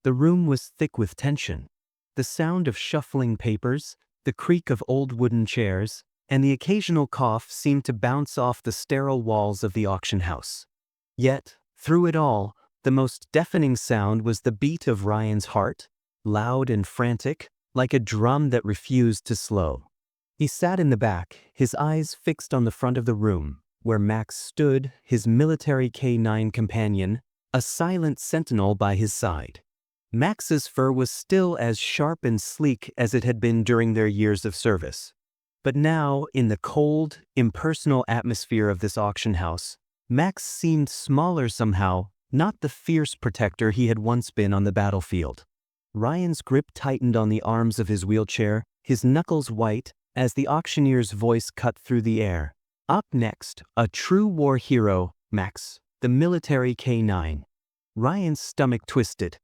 The room was thick with tension. The sound of shuffling papers, the creak of old wooden chairs, and the occasional cough seemed to bounce off the sterile walls of the auction house. Yet, through it all, the most deafening sound was the beat of Ryan's heart, loud and frantic, like a drum that refused to slow. He sat in the back, his eyes fixed on the front of the room, where Max stood, his military K9 companion, a silent sentinel by his side. Max's fur was still as sharp and sleek as it had been during their years of service. But now, in the cold, impersonal atmosphere of this auction house, Max seemed smaller somehow, not the fierce protector he had once been on the battlefield. Ryan's grip tightened on the arms of his wheelchair, his knuckles white, as the auctioneer's voice cut through the air. Up next, a true war hero, Max, the military K9. Ryan's stomach twisted.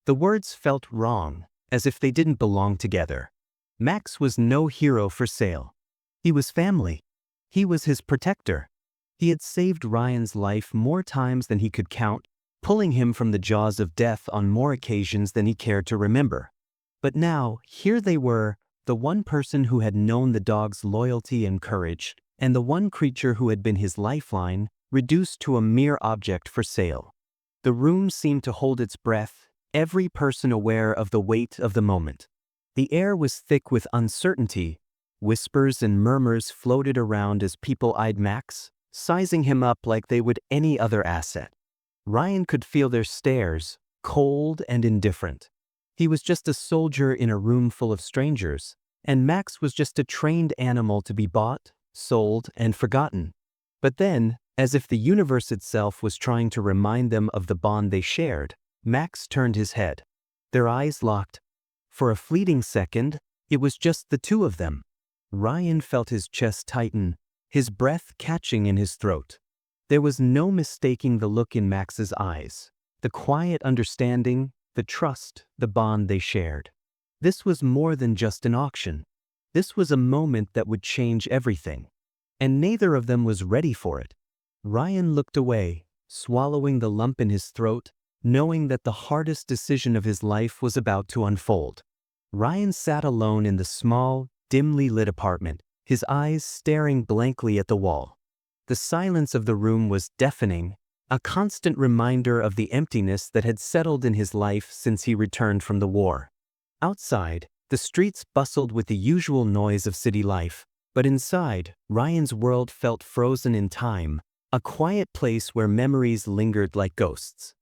The words felt wrong, as if they didn't belong together. Max was no hero for sale. He was family. He was his protector. He had saved Ryan's life more times than he could count, pulling him from the jaws of death on more occasions than he cared to remember. But now, here they were, the one person who had known the dog's loyalty and courage, and the one creature who had been his lifeline, reduced to a mere object for sale. The room seemed to hold its breath, every person aware of the weight of the moment. The air was thick with uncertainty. Whispers and murmurs floated around as people eyed Max, sizing him up like they would any other asset. Ryan could feel their stares, cold and indifferent. He was just a soldier in a room full of strangers, and Max was just a trained animal to be bought, sold, and forgotten. But then, as if the universe itself was trying to remind them of the bond they shared, Max turned his head. Their eyes locked. For a fleeting second, it was just the two of them. Ryan felt his chest tighten, his breath catching in his throat. There was no mistaking the look in Max's eyes, the quiet understanding, the trust, the bond they shared. This was more than just an auction. This was a moment that would change everything. And neither of them was ready for it. Ryan looked away, swallowing the lump in his throat, knowing that the hardest decision of his life was about to unfold. Ryan sat alone in the small, dimly lit apartment, his eyes staring blankly at the wall. The silence of the room was deafening, a constant reminder of the emptiness that had settled in his life since he returned from the war. Outside, the streets bustled with the usual noise of city life, but inside, Ryan's world felt frozen in time, a quiet place where memories lingered like ghosts.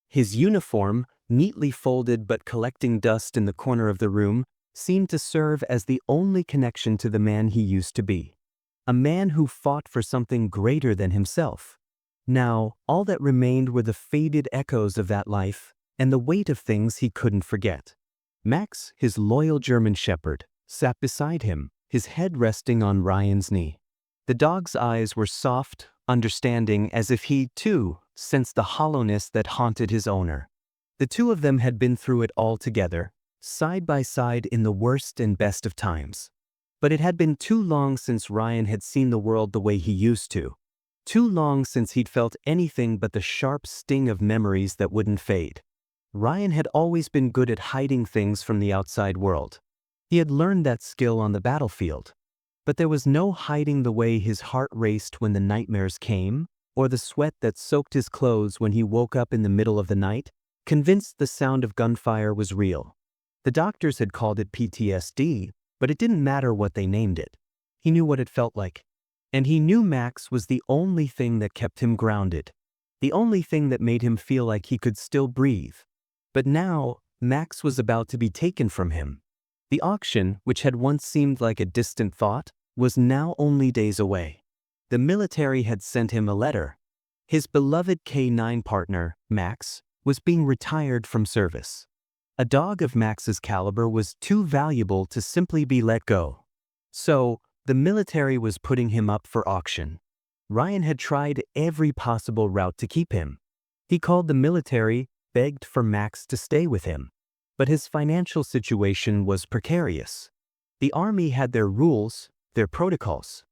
His uniform, neatly folded but collecting dust in the corner of the room, seemed to serve as the only connection to the man he used to be. A man who fought for something greater than himself. Now, all that remained were the faded echoes of that life, and the weight of things he couldn't forget. Max, his loyal German shepherd, sat beside him, his head resting on Ryan's knee. The dog's eyes were soft, understanding, as if he, too, sensed the hollowness that haunted his owner. The two of them had been through it all together, side by side in the worst and best of times. But it had been too long since Ryan had seen the world the way he used to. Too long since he'd felt anything but the sharp sting of memories that wouldn't fade. Ryan had always been good at hiding things from the outside world. He had learned that skill on the battlefield. But there was no hiding the way his heart raced when the nightmares came, or the sweat that soaked his clothes when he woke up in the middle of the night, convinced the sound of gunfire was real. The doctors had called it PTSD, but it didn't matter what they named it. He knew what it felt like. And he knew Max was the only thing that kept him grounded. The only thing that made him feel like he could still breathe. But now, Max was about to be taken from him. The auction, which had once seemed like a distant thought, was now only days away. The military had sent him a letter. His beloved K9 partner, Max, was being retired from service. A dog of Max's caliber was too valuable to simply be let go. So, the military was putting him up for auction. Ryan had tried every possible route to keep him. He called the military, begged for Max to stay with him. But his financial situation was precarious. The army had their rules, their protocols.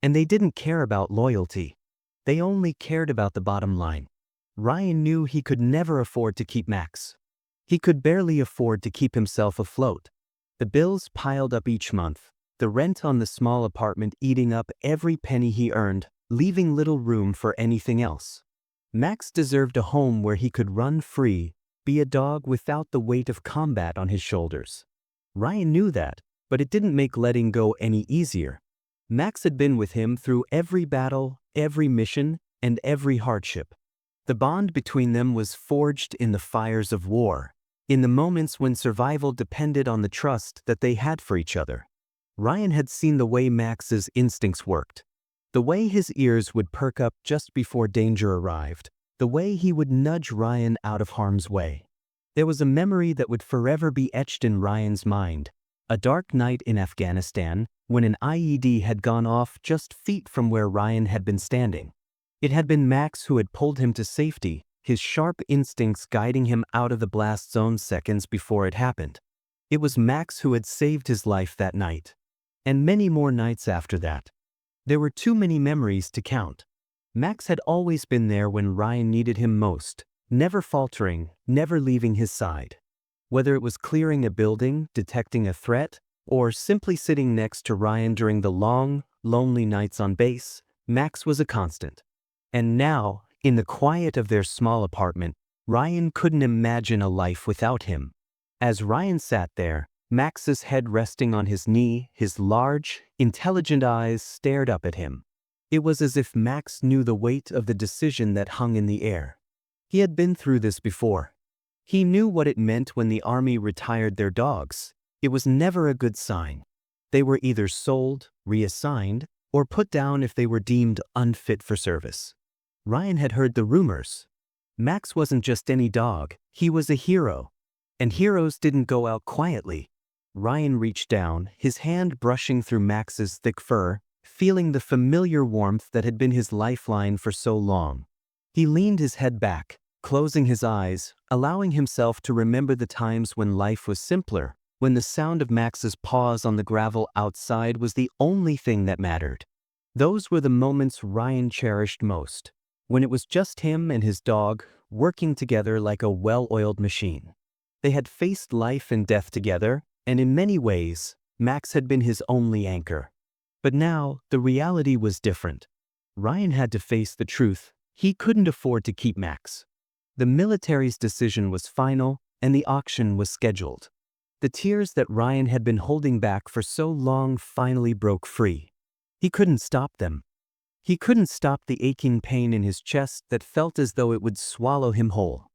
And they didn't care about loyalty. They only cared about the bottom line. Ryan knew he could never afford to keep Max. He could barely afford to keep himself afloat. The bills piled up each month, the rent on the small apartment eating up every penny he earned, leaving little room for anything else. Max deserved a home where he could run free, be a dog without the weight of combat on his shoulders. Ryan knew that, but it didn't make letting go any easier. Max had been with him through every battle, every mission, and every hardship. The bond between them was forged in the fires of war, in the moments when survival depended on the trust that they had for each other. Ryan had seen the way Max's instincts worked, the way his ears would perk up just before danger arrived, the way he would nudge Ryan out of harm's way. There was a memory that would forever be etched in Ryan's mind, a dark night in Afghanistan when an IED had gone off just feet from where Ryan had been standing. It had been Max who had pulled him to safety, his sharp instincts guiding him out of the blast zone seconds before it happened. It was Max who had saved his life that night, and many more nights after that. There were too many memories to count. Max had always been there when Ryan needed him most, never faltering, never leaving his side. Whether it was clearing a building, detecting a threat, or simply sitting next to Ryan during the long, lonely nights on base, Max was a constant. And now, in the quiet of their small apartment, Ryan couldn't imagine a life without him. As Ryan sat there, Max's head resting on his knee, his large, intelligent eyes stared up at him. It was as if Max knew the weight of the decision that hung in the air. He had been through this before. He knew what it meant when the army retired their dogs. It was never a good sign. They were either sold, reassigned, or put down if they were deemed unfit for service. Ryan had heard the rumors. Max wasn't just any dog, he was a hero. And heroes didn't go out quietly. Ryan reached down, his hand brushing through Max's thick fur, feeling the familiar warmth that had been his lifeline for so long. He leaned his head back, closing his eyes, allowing himself to remember the times when life was simpler, when the sound of Max's paws on the gravel outside was the only thing that mattered. Those were the moments Ryan cherished most, when it was just him and his dog, working together like a well-oiled machine. They had faced life and death together, and in many ways, Max had been his only anchor. But now, the reality was different. Ryan had to face the truth. He couldn't afford to keep Max. The military's decision was final, and the auction was scheduled. The tears that Ryan had been holding back for so long finally broke free. He couldn't stop them. He couldn't stop the aching pain in his chest that felt as though it would swallow him whole.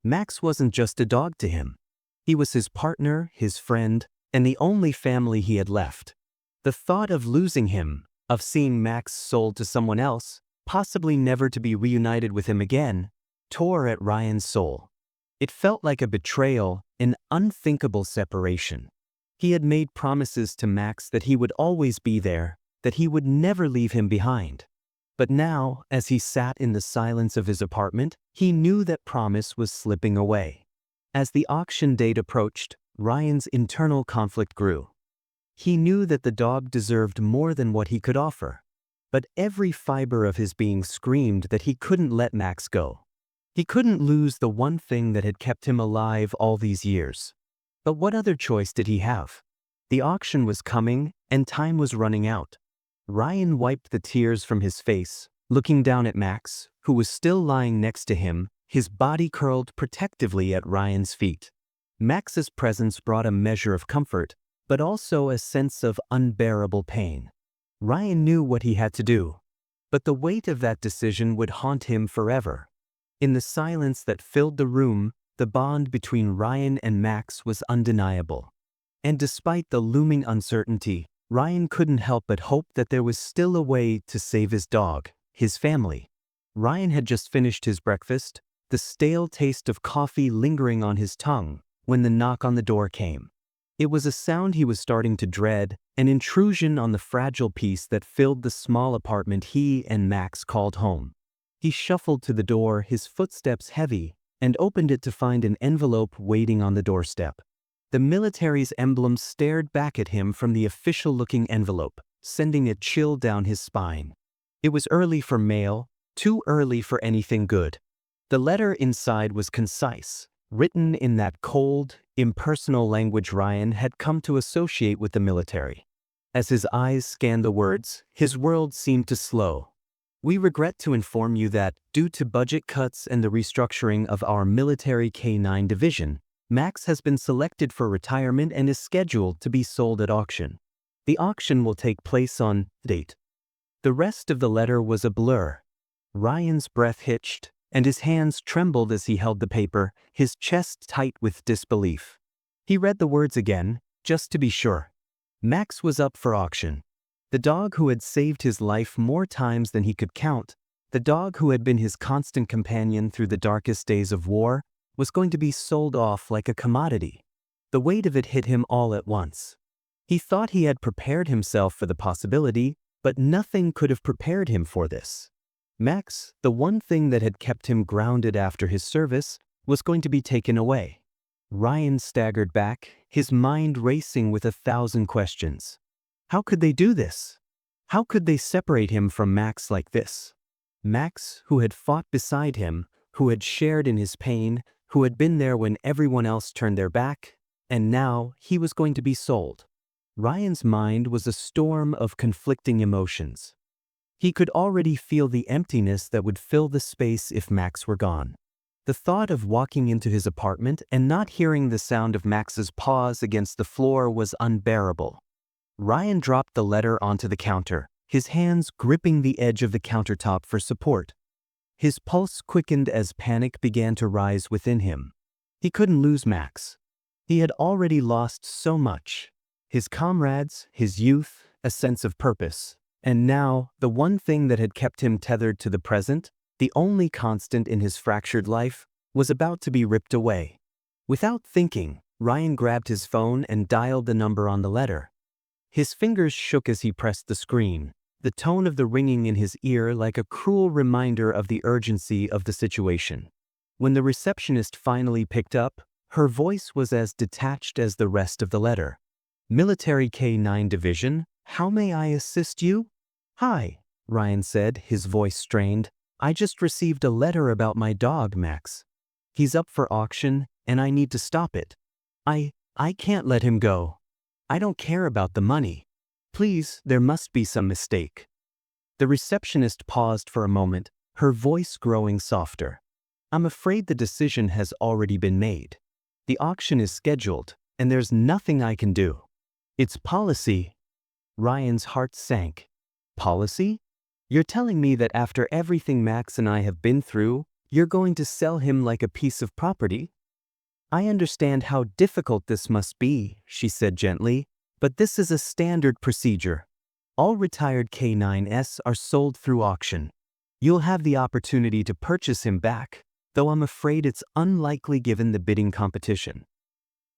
Max wasn't just a dog to him. He was his partner, his friend, and the only family he had left. The thought of losing him, of seeing Max sold to someone else, possibly never to be reunited with him again, tore at Ryan's soul. It felt like a betrayal, an unthinkable separation. He had made promises to Max that he would always be there, that he would never leave him behind. But now, as he sat in the silence of his apartment, he knew that promise was slipping away. As the auction date approached, Ryan's internal conflict grew. He knew that the dog deserved more than what he could offer. But every fiber of his being screamed that he couldn't let Max go. He couldn't lose the one thing that had kept him alive all these years. But what other choice did he have? The auction was coming, and time was running out. Ryan wiped the tears from his face, looking down at Max, who was still lying next to him, his body curled protectively at Ryan's feet. Max's presence brought a measure of comfort, but also a sense of unbearable pain. Ryan knew what he had to do, but the weight of that decision would haunt him forever. In the silence that filled the room, the bond between Ryan and Max was undeniable. And despite the looming uncertainty, Ryan couldn't help but hope that there was still a way to save his dog, his family. Ryan had just finished his breakfast, the stale taste of coffee lingering on his tongue, when the knock on the door came. It was a sound he was starting to dread, an intrusion on the fragile peace that filled the small apartment he and Max called home. He shuffled to the door, his footsteps heavy, and opened it to find an envelope waiting on the doorstep. The military's emblem stared back at him from the official-looking envelope, sending a chill down his spine. It was early for mail, too early for anything good. The letter inside was concise, written in that cold, impersonal language Ryan had come to associate with the military. As his eyes scanned the words, his world seemed to slow. We regret to inform you that, due to budget cuts and the restructuring of our military K9 division, Max has been selected for retirement and is scheduled to be sold at auction. The auction will take place on date. The rest of the letter was a blur. Ryan's breath hitched, and his hands trembled as he held the paper, his chest tight with disbelief. He read the words again, just to be sure. Max was up for auction. The dog who had saved his life more times than he could count, the dog who had been his constant companion through the darkest days of war, was going to be sold off like a commodity. The weight of it hit him all at once. He thought he had prepared himself for the possibility, but nothing could have prepared him for this. Max, the one thing that had kept him grounded after his service, was going to be taken away. Ryan staggered back, his mind racing with 1,000 questions. How could they do this? How could they separate him from Max like this? Max, who had fought beside him, who had shared in his pain, who had been there when everyone else turned their back, and now he was going to be sold. Ryan's mind was a storm of conflicting emotions. He could already feel the emptiness that would fill the space if Max were gone. The thought of walking into his apartment and not hearing the sound of Max's paws against the floor was unbearable. Ryan dropped the letter onto the counter, his hands gripping the edge of the countertop for support. His pulse quickened as panic began to rise within him. He couldn't lose Max. He had already lost so much. His comrades, his youth, a sense of purpose. And now, the one thing that had kept him tethered to the present, the only constant in his fractured life, was about to be ripped away. Without thinking, Ryan grabbed his phone and dialed the number on the letter. His fingers shook as he pressed the screen, the tone of the ringing in his ear like a cruel reminder of the urgency of the situation. When the receptionist finally picked up, her voice was as detached as the rest of the letter. Military K9 Division, how may I assist you? Hi, Ryan said, his voice strained. I just received a letter about my dog, Max. He's up for auction, and I need to stop it. I can't let him go. I don't care about the money. Please, there must be some mistake. The receptionist paused for a moment, her voice growing softer. I'm afraid the decision has already been made. The auction is scheduled, and there's nothing I can do. It's policy. Ryan's heart sank. Policy? You're telling me that after everything Max and I have been through, you're going to sell him like a piece of property? I understand how difficult this must be, she said gently, but this is a standard procedure. All retired K9s are sold through auction. You'll have the opportunity to purchase him back, though I'm afraid it's unlikely given the bidding competition.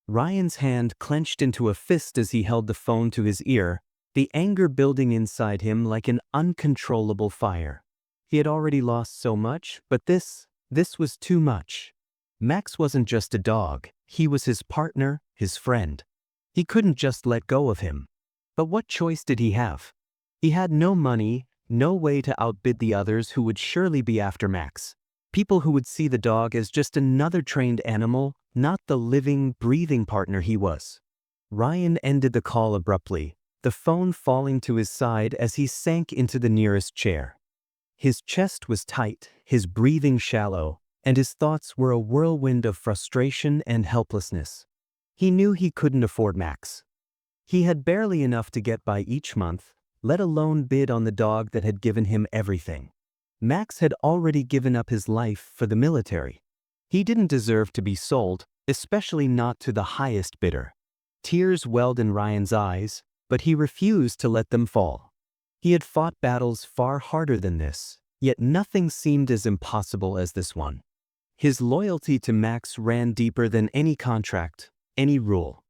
Ryan's hand clenched into a fist as he held the phone to his ear, the anger building inside him like an uncontrollable fire. He had already lost so much, but this was too much. Max wasn't just a dog, he was his partner, his friend. He couldn't just let go of him. But what choice did he have? He had no money, no way to outbid the others who would surely be after Max. People who would see the dog as just another trained animal, not the living, breathing partner he was. Ryan ended the call abruptly, the phone falling to his side as he sank into the nearest chair. His chest was tight, his breathing shallow, and his thoughts were a whirlwind of frustration and helplessness. He knew he couldn't afford Max. He had barely enough to get by each month, let alone bid on the dog that had given him everything. Max had already given up his life for the military. He didn't deserve to be sold, especially not to the highest bidder. Tears welled in Ryan's eyes, but he refused to let them fall. He had fought battles far harder than this, yet nothing seemed as impossible as this one. His loyalty to Max ran deeper than any contract, any rule.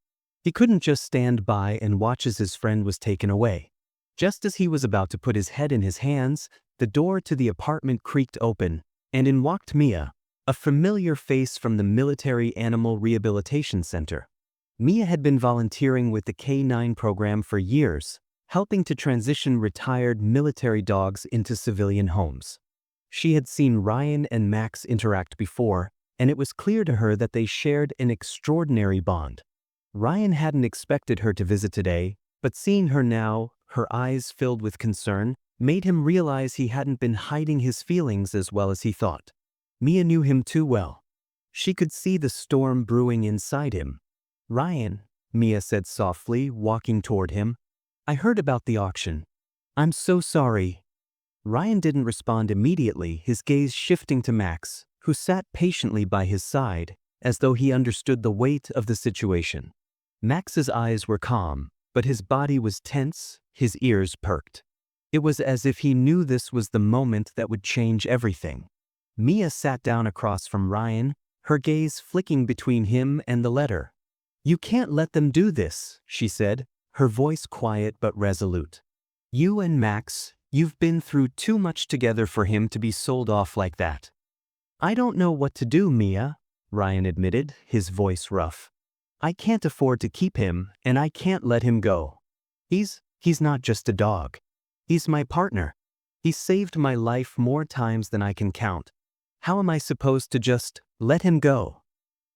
He couldn't just stand by and watch as his friend was taken away. Just as he was about to put his head in his hands, the door to the apartment creaked open, and in walked Mia, a familiar face from the Military Animal Rehabilitation Center. Mia had been volunteering with the K9 program for years, helping to transition retired military dogs into civilian homes. She had seen Ryan and Max interact before, and it was clear to her that they shared an extraordinary bond. Ryan hadn't expected her to visit today, but seeing her now, her eyes filled with concern, made him realize he hadn't been hiding his feelings as well as he thought. Mia knew him too well. She could see the storm brewing inside him. "Ryan," Mia said softly, walking toward him, "I heard about the auction. I'm so sorry." Ryan didn't respond immediately, his gaze shifting to Max, who sat patiently by his side, as though he understood the weight of the situation. Max's eyes were calm, but his body was tense, his ears perked. It was as if he knew this was the moment that would change everything. Mia sat down across from Ryan, her gaze flicking between him and the letter. "You can't let them do this," she said, her voice quiet but resolute. "You and Max, you've been through too much together for him to be sold off like that." "I don't know what to do, Mia," Ryan admitted, his voice rough. "I can't afford to keep him, and I can't let him go. He's not just a dog. He's my partner. He's saved my life more times than I can count. How am I supposed to just let him go?"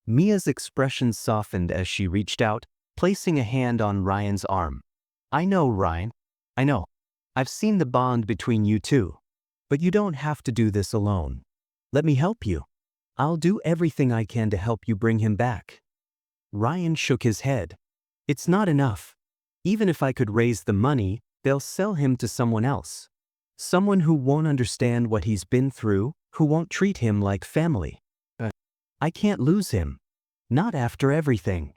Mia's expression softened as she reached out, placing a hand on Ryan's arm. "I know, Ryan. I know. I've seen the bond between you two. But you don't have to do this alone. Let me help you. I'll do everything I can to help you bring him back." Ryan shook his head. "It's not enough. Even if I could raise the money, they'll sell him to someone else. Someone who won't understand what he's been through, who won't treat him like family. I can't lose him. Not after everything."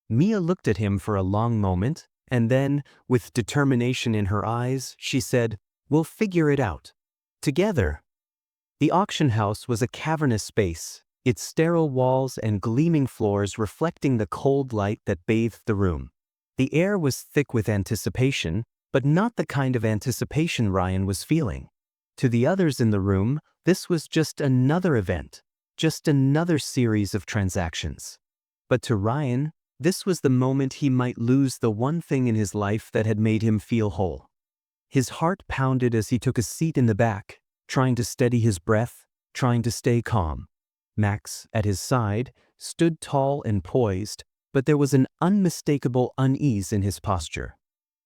Mia looked at him for a long moment, and then, with determination in her eyes, she said, "We'll figure it out. Together." The auction house was a cavernous space, its sterile walls and gleaming floors reflecting the cold light that bathed the room. The air was thick with anticipation, but not the kind of anticipation Ryan was feeling. To the others in the room, this was just another event, just another series of transactions. But to Ryan, this was the moment he might lose the one thing in his life that had made him feel whole. His heart pounded as he took a seat in the back, trying to steady his breath, trying to stay calm. Max, at his side, stood tall and poised, but there was an unmistakable unease in his posture.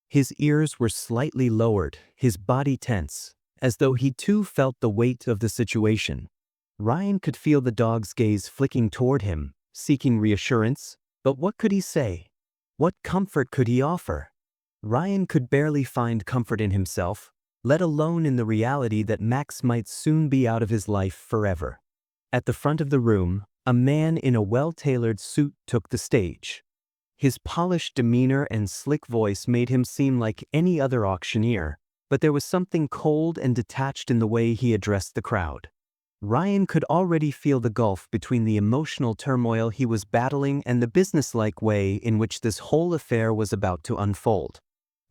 His ears were slightly lowered, his body tense, as though he too felt the weight of the situation. Ryan could feel the dog's gaze flicking toward him, seeking reassurance, but what could he say? What comfort could he offer? Ryan could barely find comfort in himself, let alone in the reality that Max might soon be out of his life forever. At the front of the room, a man in a well-tailored suit took the stage. His polished demeanor and slick voice made him seem like any other auctioneer, but there was something cold and detached in the way he addressed the crowd. Ryan could already feel the gulf between the emotional turmoil he was battling and the businesslike way in which this whole affair was about to unfold.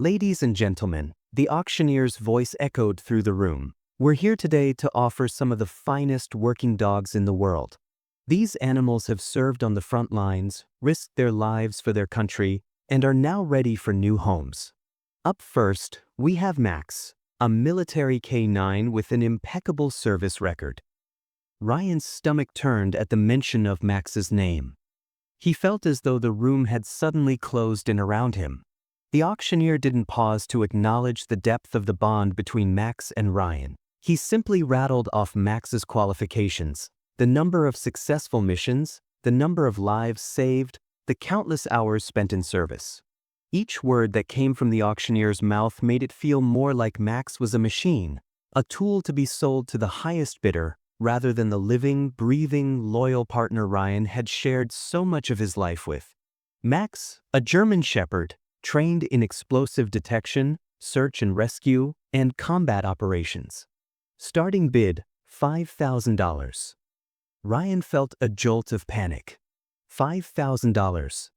"Ladies and gentlemen," the auctioneer's voice echoed through the room, "we're here today to offer some of the finest working dogs in the world. These animals have served on the front lines, risked their lives for their country, and are now ready for new homes. Up first, we have Max, a military K9 with an impeccable service record." Ryan's stomach turned at the mention of Max's name. He felt as though the room had suddenly closed in around him. The auctioneer didn't pause to acknowledge the depth of the bond between Max and Ryan. He simply rattled off Max's qualifications, the number of successful missions, the number of lives saved, the countless hours spent in service. Each word that came from the auctioneer's mouth made it feel more like Max was a machine, a tool to be sold to the highest bidder, rather than the living, breathing, loyal partner Ryan had shared so much of his life with. Max, a German Shepherd, trained in explosive detection, search and rescue, and combat operations. Starting bid, $5,000. Ryan felt a jolt of panic. $5,000.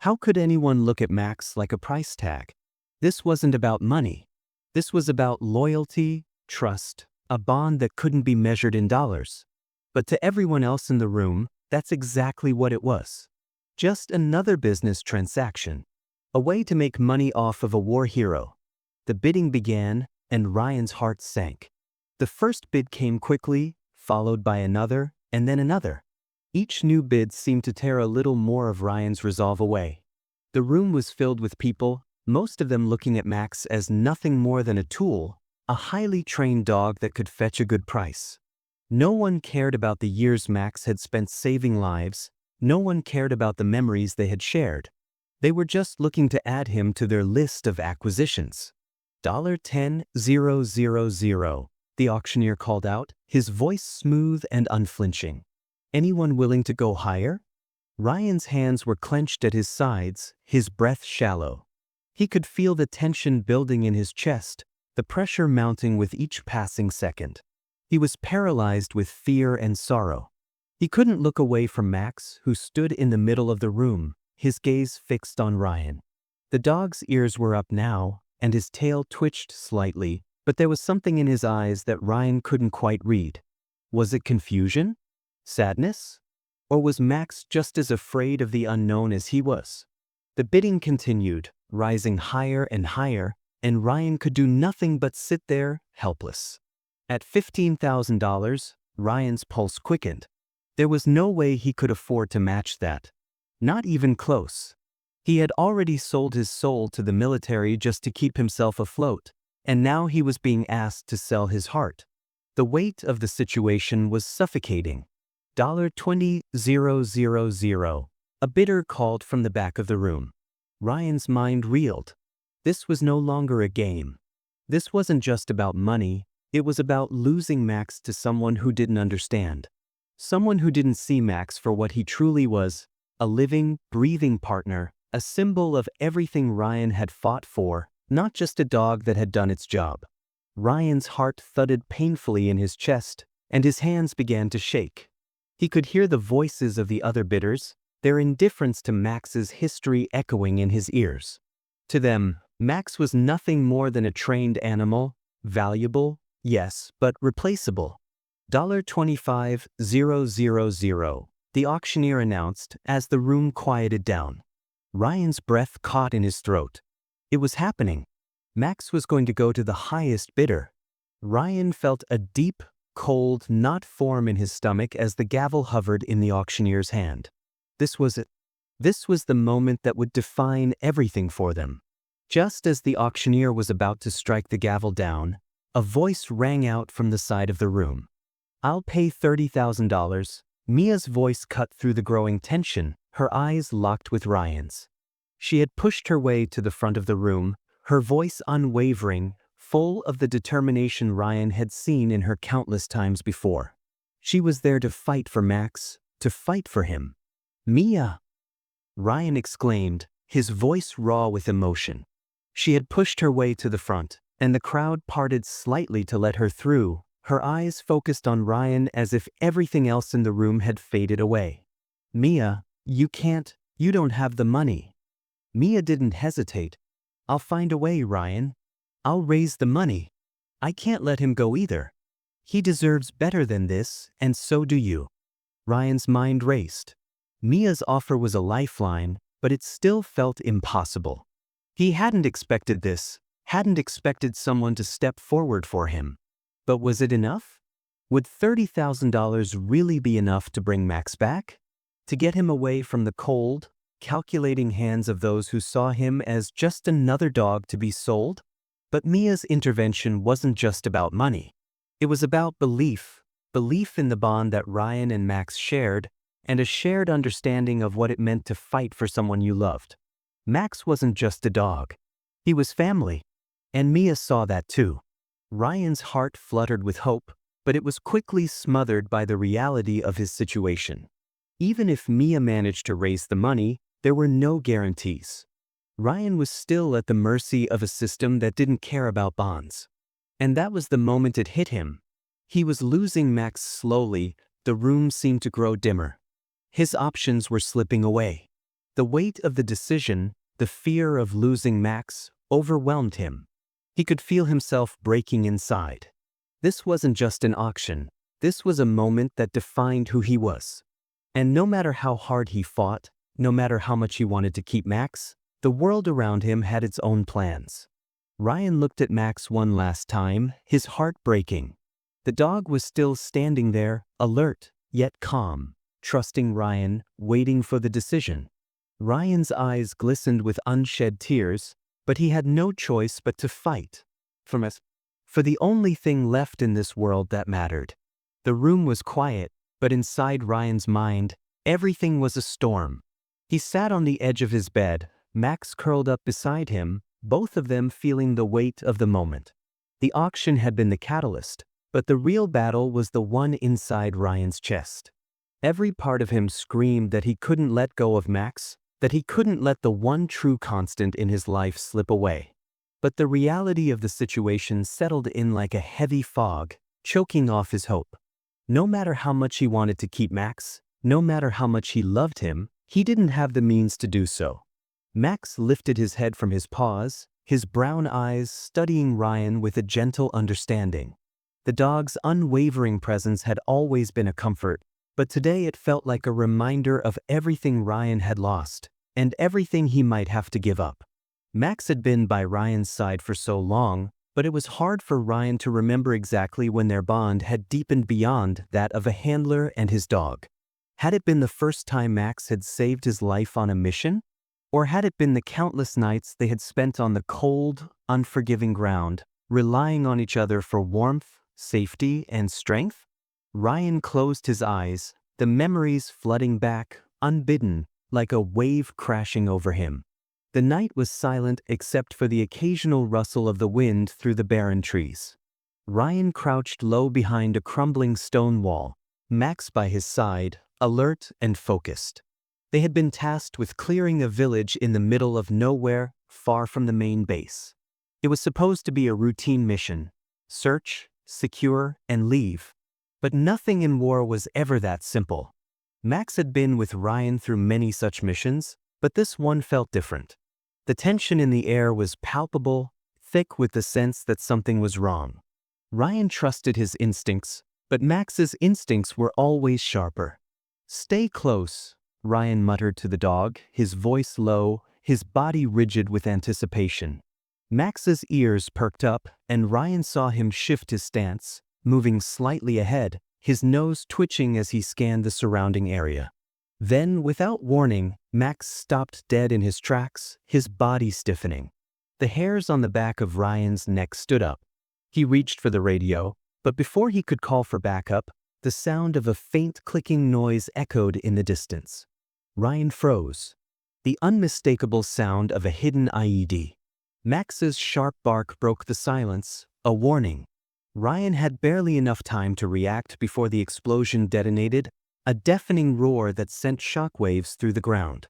How could anyone look at Max like a price tag? This wasn't about money. This was about loyalty, trust, a bond that couldn't be measured in dollars. But to everyone else in the room, that's exactly what it was. Just another business transaction. A way to make money off of a war hero. The bidding began, and Ryan's heart sank. The first bid came quickly, followed by another, and then another. Each new bid seemed to tear a little more of Ryan's resolve away. The room was filled with people, most of them looking at Max as nothing more than a tool, a highly trained dog that could fetch a good price. No one cared about the years Max had spent saving lives. No one cared about the memories they had shared. They were just looking to add him to their list of acquisitions. $10,000, the auctioneer called out, his voice smooth and unflinching. Anyone willing to go higher? Ryan's hands were clenched at his sides, his breath shallow. He could feel the tension building in his chest, the pressure mounting with each passing second. He was paralyzed with fear and sorrow. He couldn't look away from Max, who stood in the middle of the room, his gaze fixed on Ryan. The dog's ears were up now, and his tail twitched slightly, but there was something in his eyes that Ryan couldn't quite read. Was it confusion? Sadness? Or was Max just as afraid of the unknown as he was? The bidding continued, rising higher and higher, and Ryan could do nothing but sit there, helpless. At $15,000, Ryan's pulse quickened. There was no way he could afford to match that. Not even close. He had already sold his soul to the military just to keep himself afloat, and now he was being asked to sell his heart. The weight of the situation was suffocating. $20,000. A bidder called from the back of the room. Ryan's mind reeled. This was no longer a game. This wasn't just about money, it was about losing Max to someone who didn't understand. Someone who didn't see Max for what he truly was, a living, breathing partner, a symbol of everything Ryan had fought for, not just a dog that had done its job. Ryan's heart thudded painfully in his chest, and his hands began to shake. He could hear the voices of the other bidders, their indifference to Max's history echoing in his ears. To them, Max was nothing more than a trained animal, valuable, yes, but replaceable. $25,000, the auctioneer announced as the room quieted down. Ryan's breath caught in his throat. It was happening. Max was going to go to the highest bidder. Ryan felt a deep, cold knot form in his stomach as the gavel hovered in the auctioneer's hand. This was it. This was the moment that would define everything for them. Just as the auctioneer was about to strike the gavel down, a voice rang out from the side of the room. "I'll pay $30,000. Mia's voice cut through the growing tension, her eyes locked with Ryan's. She had pushed her way to the front of the room, her voice unwavering, full of the determination Ryan had seen in her countless times before. She was there to fight for Max, to fight for him. "Mia!" Ryan exclaimed, his voice raw with emotion. She had pushed her way to the front, and the crowd parted slightly to let her through, her eyes focused on Ryan as if everything else in the room had faded away. "Mia, you don't have the money." Mia didn't hesitate. "I'll find a way, Ryan. I'll raise the money. I can't let him go either. He deserves better than this, and so do you." Ryan's mind raced. Mia's offer was a lifeline, but it still felt impossible. He hadn't expected this, hadn't expected someone to step forward for him. But was it enough? Would $30,000 really be enough to bring Max back? To get him away from the cold, calculating hands of those who saw him as just another dog to be sold? But Mia's intervention wasn't just about money. It was about belief in the bond that Ryan and Max shared, and a shared understanding of what it meant to fight for someone you loved. Max wasn't just a dog. He was family. And Mia saw that too. Ryan's heart fluttered with hope, but it was quickly smothered by the reality of his situation. Even if Mia managed to raise the money, there were no guarantees. Ryan was still at the mercy of a system that didn't care about bonds. And that was the moment it hit him. He was losing Max slowly, the room seemed to grow dimmer. His options were slipping away. The weight of the decision, the fear of losing Max, overwhelmed him. He could feel himself breaking inside. This wasn't just an auction. This was a moment that defined who he was. And no matter how hard he fought, no matter how much he wanted to keep Max, the world around him had its own plans. Ryan looked at Max one last time, his heart breaking. The dog was still standing there, alert, yet calm. trusting Ryan, waiting for the decision. Ryan's eyes glistened with unshed tears, but he had no choice but to fight for the only thing left in this world that mattered. The room was quiet, but inside Ryan's mind, everything was a storm. He sat on the edge of his bed, Max curled up beside him, both of them feeling the weight of the moment. The auction had been the catalyst, but the real battle was the one inside Ryan's chest. Every part of him screamed that he couldn't let go of Max, that he couldn't let the one true constant in his life slip away. But the reality of the situation settled in like a heavy fog, choking off his hope. No matter how much he wanted to keep Max, no matter how much he loved him, he didn't have the means to do so. Max lifted his head from his paws, his brown eyes studying Ryan with a gentle understanding. The dog's unwavering presence had always been a comfort, but today it felt like a reminder of everything Ryan had lost, and everything he might have to give up. Max had been by Ryan's side for so long, but it was hard for Ryan to remember exactly when their bond had deepened beyond that of a handler and his dog. Had it been the first time Max had saved his life on a mission? Or had it been the countless nights they had spent on the cold, unforgiving ground, relying on each other for warmth, safety, and strength? Ryan closed his eyes, the memories flooding back, unbidden, like a wave crashing over him. The night was silent except for the occasional rustle of the wind through the barren trees. Ryan crouched low behind a crumbling stone wall, Max by his side, alert and focused. They had been tasked with clearing a village in the middle of nowhere, far from the main base. It was supposed to be a routine mission: search, secure, and leave. But nothing in war was ever that simple. Max had been with Ryan through many such missions, but this one felt different. The tension in the air was palpable, thick with the sense that something was wrong. Ryan trusted his instincts, but Max's instincts were always sharper. "Stay close," Ryan muttered to the dog, his voice low, his body rigid with anticipation. Max's ears perked up, and Ryan saw him shift his stance, moving slightly ahead, his nose twitching as he scanned the surrounding area. Then, without warning, Max stopped dead in his tracks, his body stiffening. The hairs on the back of Ryan's neck stood up. He reached for the radio, but before he could call for backup, the sound of a faint clicking noise echoed in the distance. Ryan froze. The unmistakable sound of a hidden IED. Max's sharp bark broke the silence, a warning. Ryan had barely enough time to react before the explosion detonated, a deafening roar that sent shockwaves through the ground.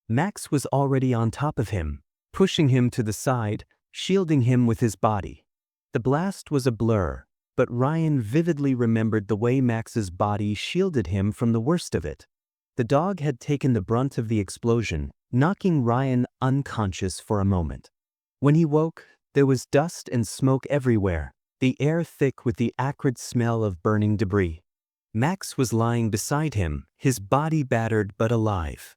Max was already on top of him, pushing him to the side, shielding him with his body. The blast was a blur, but Ryan vividly remembered the way Max's body shielded him from the worst of it. The dog had taken the brunt of the explosion, knocking Ryan unconscious for a moment. When he woke, there was dust and smoke everywhere, the air thick with the acrid smell of burning debris. Max was lying beside him, his body battered but alive.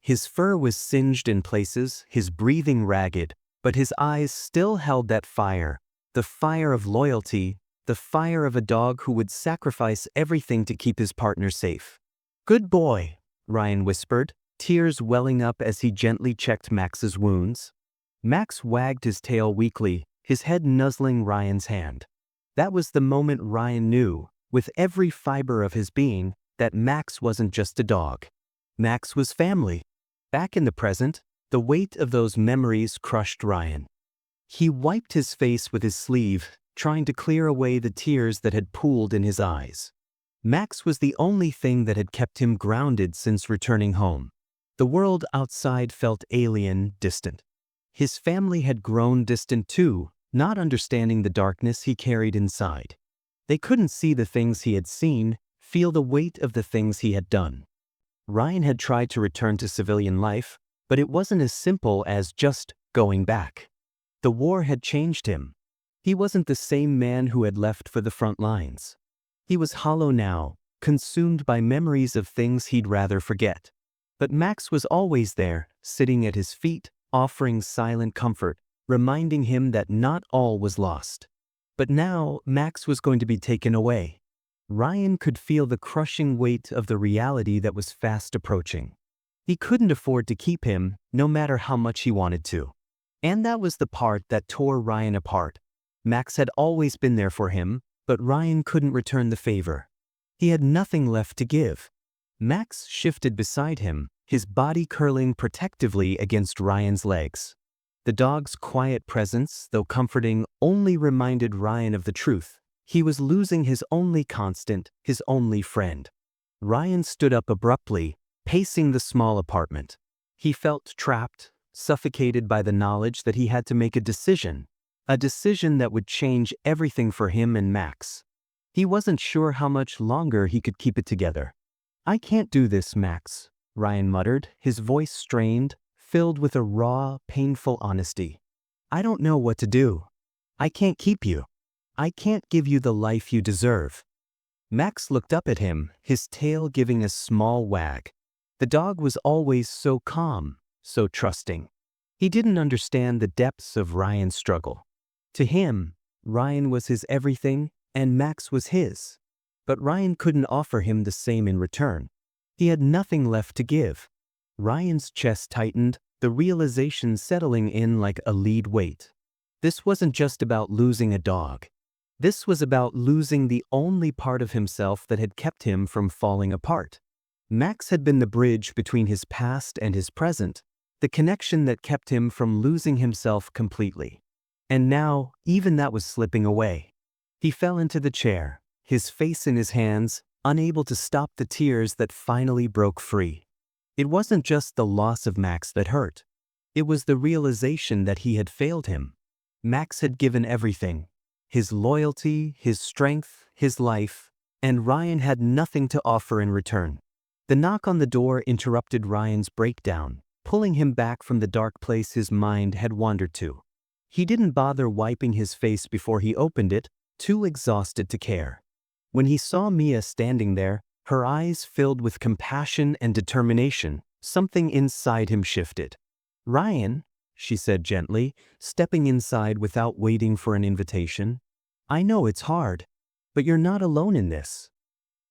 His fur was singed in places, his breathing ragged, but his eyes still held that fire, the fire of loyalty, the fire of a dog who would sacrifice everything to keep his partner safe. "Good boy," Ryan whispered, tears welling up as he gently checked Max's wounds. Max wagged his tail weakly, his head nuzzling Ryan's hand. That was the moment Ryan knew, with every fiber of his being, that Max wasn't just a dog. Max was family. Back in the present, the weight of those memories crushed Ryan. He wiped his face with his sleeve, trying to clear away the tears that had pooled in his eyes. Max was the only thing that had kept him grounded since returning home. The world outside felt alien, distant. His family had grown distant too, not understanding the darkness he carried inside. They couldn't see the things he had seen, feel the weight of the things he had done. Ryan had tried to return to civilian life, but it wasn't as simple as just going back. The war had changed him. He wasn't the same man who had left for the front lines. He was hollow now, consumed by memories of things he'd rather forget. But Max was always there, sitting at his feet, offering silent comfort, reminding him that not all was lost. But now, Max was going to be taken away. Ryan could feel the crushing weight of the reality that was fast approaching. He couldn't afford to keep him, no matter how much he wanted to. And that was the part that tore Ryan apart. Max had always been there for him, but Ryan couldn't return the favor. He had nothing left to give. Max shifted beside him, his body curling protectively against Ryan's legs. The dog's quiet presence, though comforting, only reminded Ryan of the truth. He was losing his only constant, his only friend. Ryan stood up abruptly, pacing the small apartment. He felt trapped, suffocated by the knowledge that he had to make a decision that would change everything for him and Max. He wasn't sure how much longer he could keep it together. "I can't do this, Max," Ryan muttered, his voice strained, filled with a raw, painful honesty. "I don't know what to do. I can't keep you. I can't give you the life you deserve." Max looked up at him, his tail giving a small wag. The dog was always so calm, so trusting. He didn't understand the depths of Ryan's struggle. To him, Ryan was his everything, and Max was his. But Ryan couldn't offer him the same in return. He had nothing left to give. Ryan's chest tightened, the realization settling in like a lead weight. This wasn't just about losing a dog. This was about losing the only part of himself that had kept him from falling apart. Max had been the bridge between his past and his present, the connection that kept him from losing himself completely. And now, even that was slipping away. He fell into the chair, his face in his hands, unable to stop the tears that finally broke free. It wasn't just the loss of Max that hurt. It was the realization that he had failed him. Max had given everything. His loyalty, his strength, his life, and Ryan had nothing to offer in return. The knock on the door interrupted Ryan's breakdown, pulling him back from the dark place his mind had wandered to. He didn't bother wiping his face before he opened it, too exhausted to care. When he saw Mia standing there, her eyes filled with compassion and determination, something inside him shifted. "Ryan," she said gently, stepping inside without waiting for an invitation. "I know it's hard, but you're not alone in this."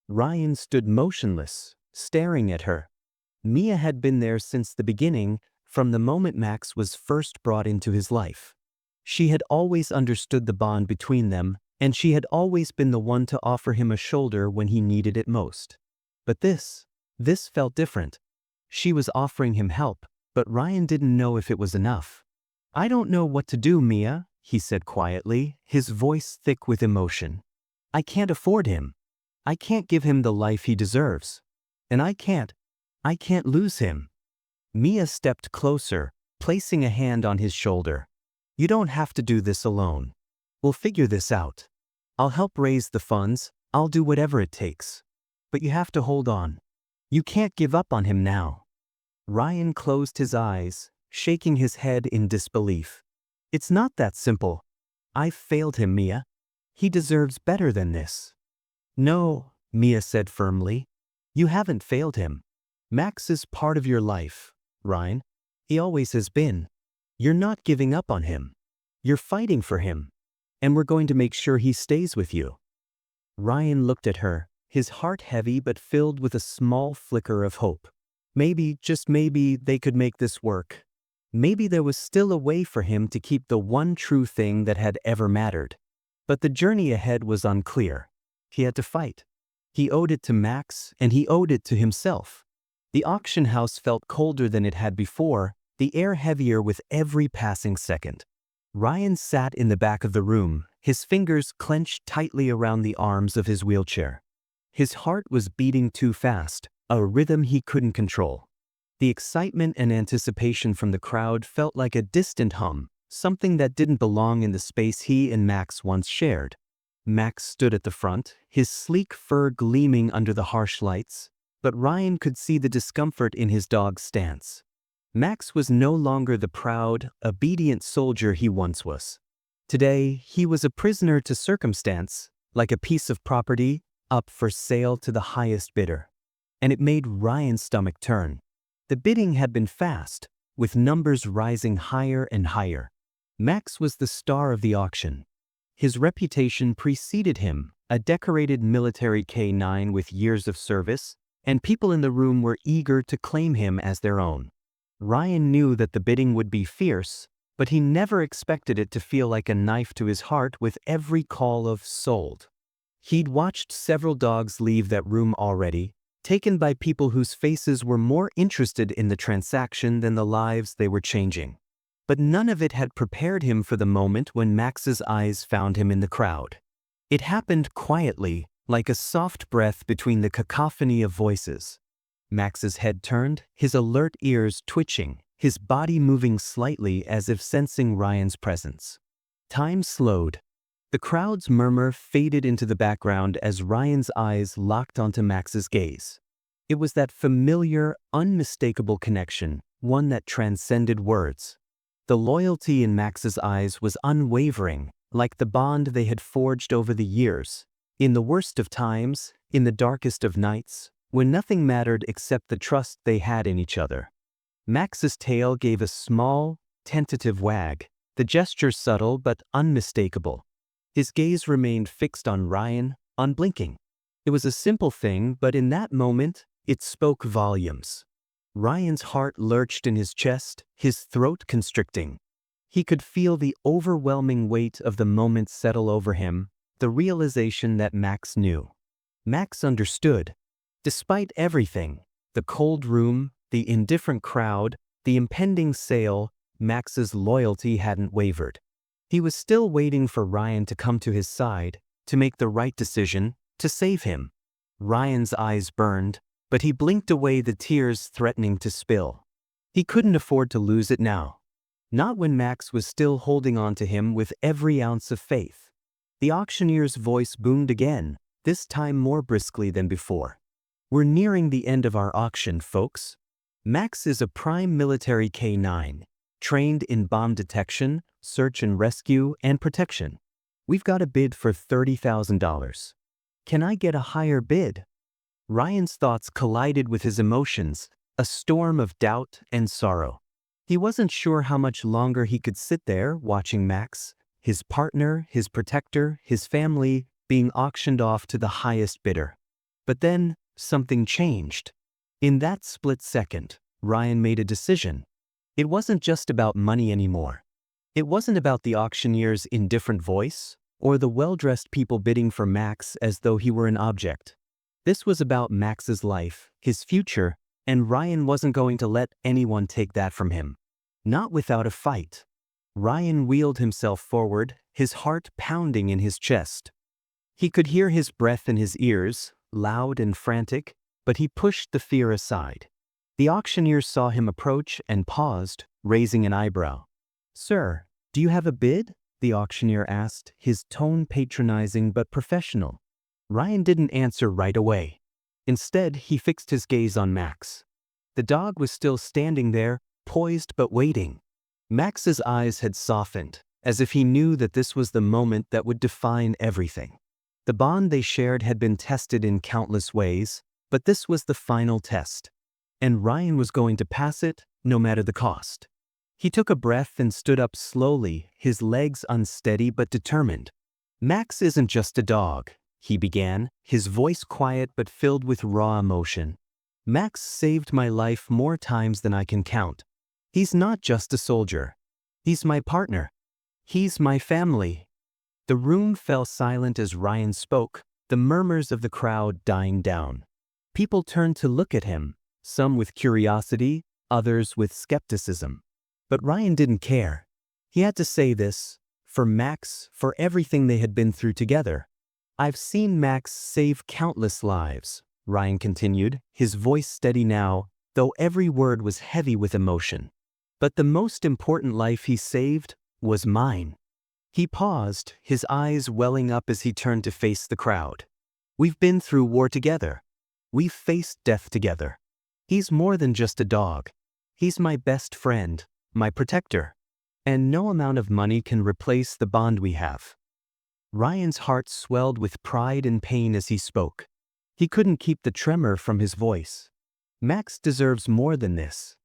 Ryan stood motionless, staring at her. Mia had been there since the beginning, from the moment Max was first brought into his life. She had always understood the bond between them, and she had always been the one to offer him a shoulder when he needed it most. But this felt different. She was offering him help, but Ryan didn't know if it was enough. "I don't know what to do, Mia," he said quietly, his voice thick with emotion. "I can't afford him. I can't give him the life he deserves. And I can't lose him." Mia stepped closer, placing a hand on his shoulder. "You don't have to do this alone. We'll figure this out. I'll help raise the funds, I'll do whatever it takes. But you have to hold on. You can't give up on him now." Ryan closed his eyes, shaking his head in disbelief. "It's not that simple. I've failed him, Mia. He deserves better than this." "No," Mia said firmly. "You haven't failed him. Max is part of your life, Ryan. He always has been. You're not giving up on him. You're fighting for him. And we're going to make sure he stays with you." Ryan looked at her, his heart heavy but filled with a small flicker of hope. Maybe, just maybe, they could make this work. Maybe there was still a way for him to keep the one true thing that had ever mattered. But the journey ahead was unclear. He had to fight. He owed it to Max, and he owed it to himself. The auction house felt colder than it had before, the air heavier with every passing second. Ryan sat in the back of the room, his fingers clenched tightly around the arms of his wheelchair. His heart was beating too fast, a rhythm he couldn't control. The excitement and anticipation from the crowd felt like a distant hum, something that didn't belong in the space he and Max once shared. Max stood at the front, his sleek fur gleaming under the harsh lights, but Ryan could see the discomfort in his dog's stance. Max was no longer the proud, obedient soldier he once was. Today, he was a prisoner to circumstance, like a piece of property, up for sale to the highest bidder. And it made Ryan's stomach turn. The bidding had been fast, with numbers rising higher and higher. Max was the star of the auction. His reputation preceded him, a decorated military K9 with years of service, and people in the room were eager to claim him as their own. Ryan knew that the bidding would be fierce, but he never expected it to feel like a knife to his heart with every call of sold. He'd watched several dogs leave that room already, taken by people whose faces were more interested in the transaction than the lives they were changing. But none of it had prepared him for the moment when Max's eyes found him in the crowd. It happened quietly, like a soft breath between the cacophony of voices. Max's head turned, his alert ears twitching, his body moving slightly as if sensing Ryan's presence. Time slowed. The crowd's murmur faded into the background as Ryan's eyes locked onto Max's gaze. It was that familiar, unmistakable connection, one that transcended words. The loyalty in Max's eyes was unwavering, like the bond they had forged over the years. In the worst of times, in the darkest of nights, when nothing mattered except the trust they had in each other. Max's tail gave a small, tentative wag, the gesture subtle but unmistakable. His gaze remained fixed on Ryan, unblinking. It was a simple thing, but in that moment, it spoke volumes. Ryan's heart lurched in his chest, his throat constricting. He could feel the overwhelming weight of the moment settle over him, the realization that Max knew. Max understood. Despite everything, the cold room, the indifferent crowd, the impending sale, Max's loyalty hadn't wavered. He was still waiting for Ryan to come to his side, to make the right decision, to save him. Ryan's eyes burned, but he blinked away the tears threatening to spill. He couldn't afford to lose it now. Not when Max was still holding on to him with every ounce of faith. The auctioneer's voice boomed again, this time more briskly than before. "We're nearing the end of our auction, folks. Max is a prime military K9, trained in bomb detection, search and rescue, and protection. We've got a bid for $30,000. Can I get a higher bid?" Ryan's thoughts collided with his emotions, a storm of doubt and sorrow. He wasn't sure how much longer he could sit there watching Max, his partner, his protector, his family, being auctioned off to the highest bidder. But then, something changed. In that split second, Ryan made a decision. It wasn't just about money anymore. It wasn't about the auctioneer's indifferent voice, or the well-dressed people bidding for Max as though he were an object. This was about Max's life, his future, and Ryan wasn't going to let anyone take that from him. Not without a fight. Ryan wheeled himself forward, his heart pounding in his chest. He could hear his breath in his ears, loud and frantic, but he pushed the fear aside. The auctioneer saw him approach and paused, raising an eyebrow. "Sir, do you have a bid?" the auctioneer asked, his tone patronizing but professional. Ryan didn't answer right away. Instead, he fixed his gaze on Max. The dog was still standing there, poised but waiting. Max's eyes had softened, as if he knew that this was the moment that would define everything. The bond they shared had been tested in countless ways, but this was the final test. And Ryan was going to pass it, no matter the cost. He took a breath and stood up slowly, his legs unsteady but determined. "Max isn't just a dog," he began, his voice quiet but filled with raw emotion. "Max saved my life more times than I can count. He's not just a soldier. He's my partner. He's my family." The room fell silent as Ryan spoke, the murmurs of the crowd dying down. People turned to look at him, some with curiosity, others with skepticism. But Ryan didn't care. He had to say this, for Max, for everything they had been through together. "I've seen Max save countless lives," Ryan continued, his voice steady now, though every word was heavy with emotion. "But the most important life he saved was mine." He paused, his eyes welling up as he turned to face the crowd. "We've been through war together. We've faced death together. He's more than just a dog. He's my best friend, my protector. And no amount of money can replace the bond we have." Ryan's heart swelled with pride and pain as he spoke. He couldn't keep the tremor from his voice. Max deserves more than this.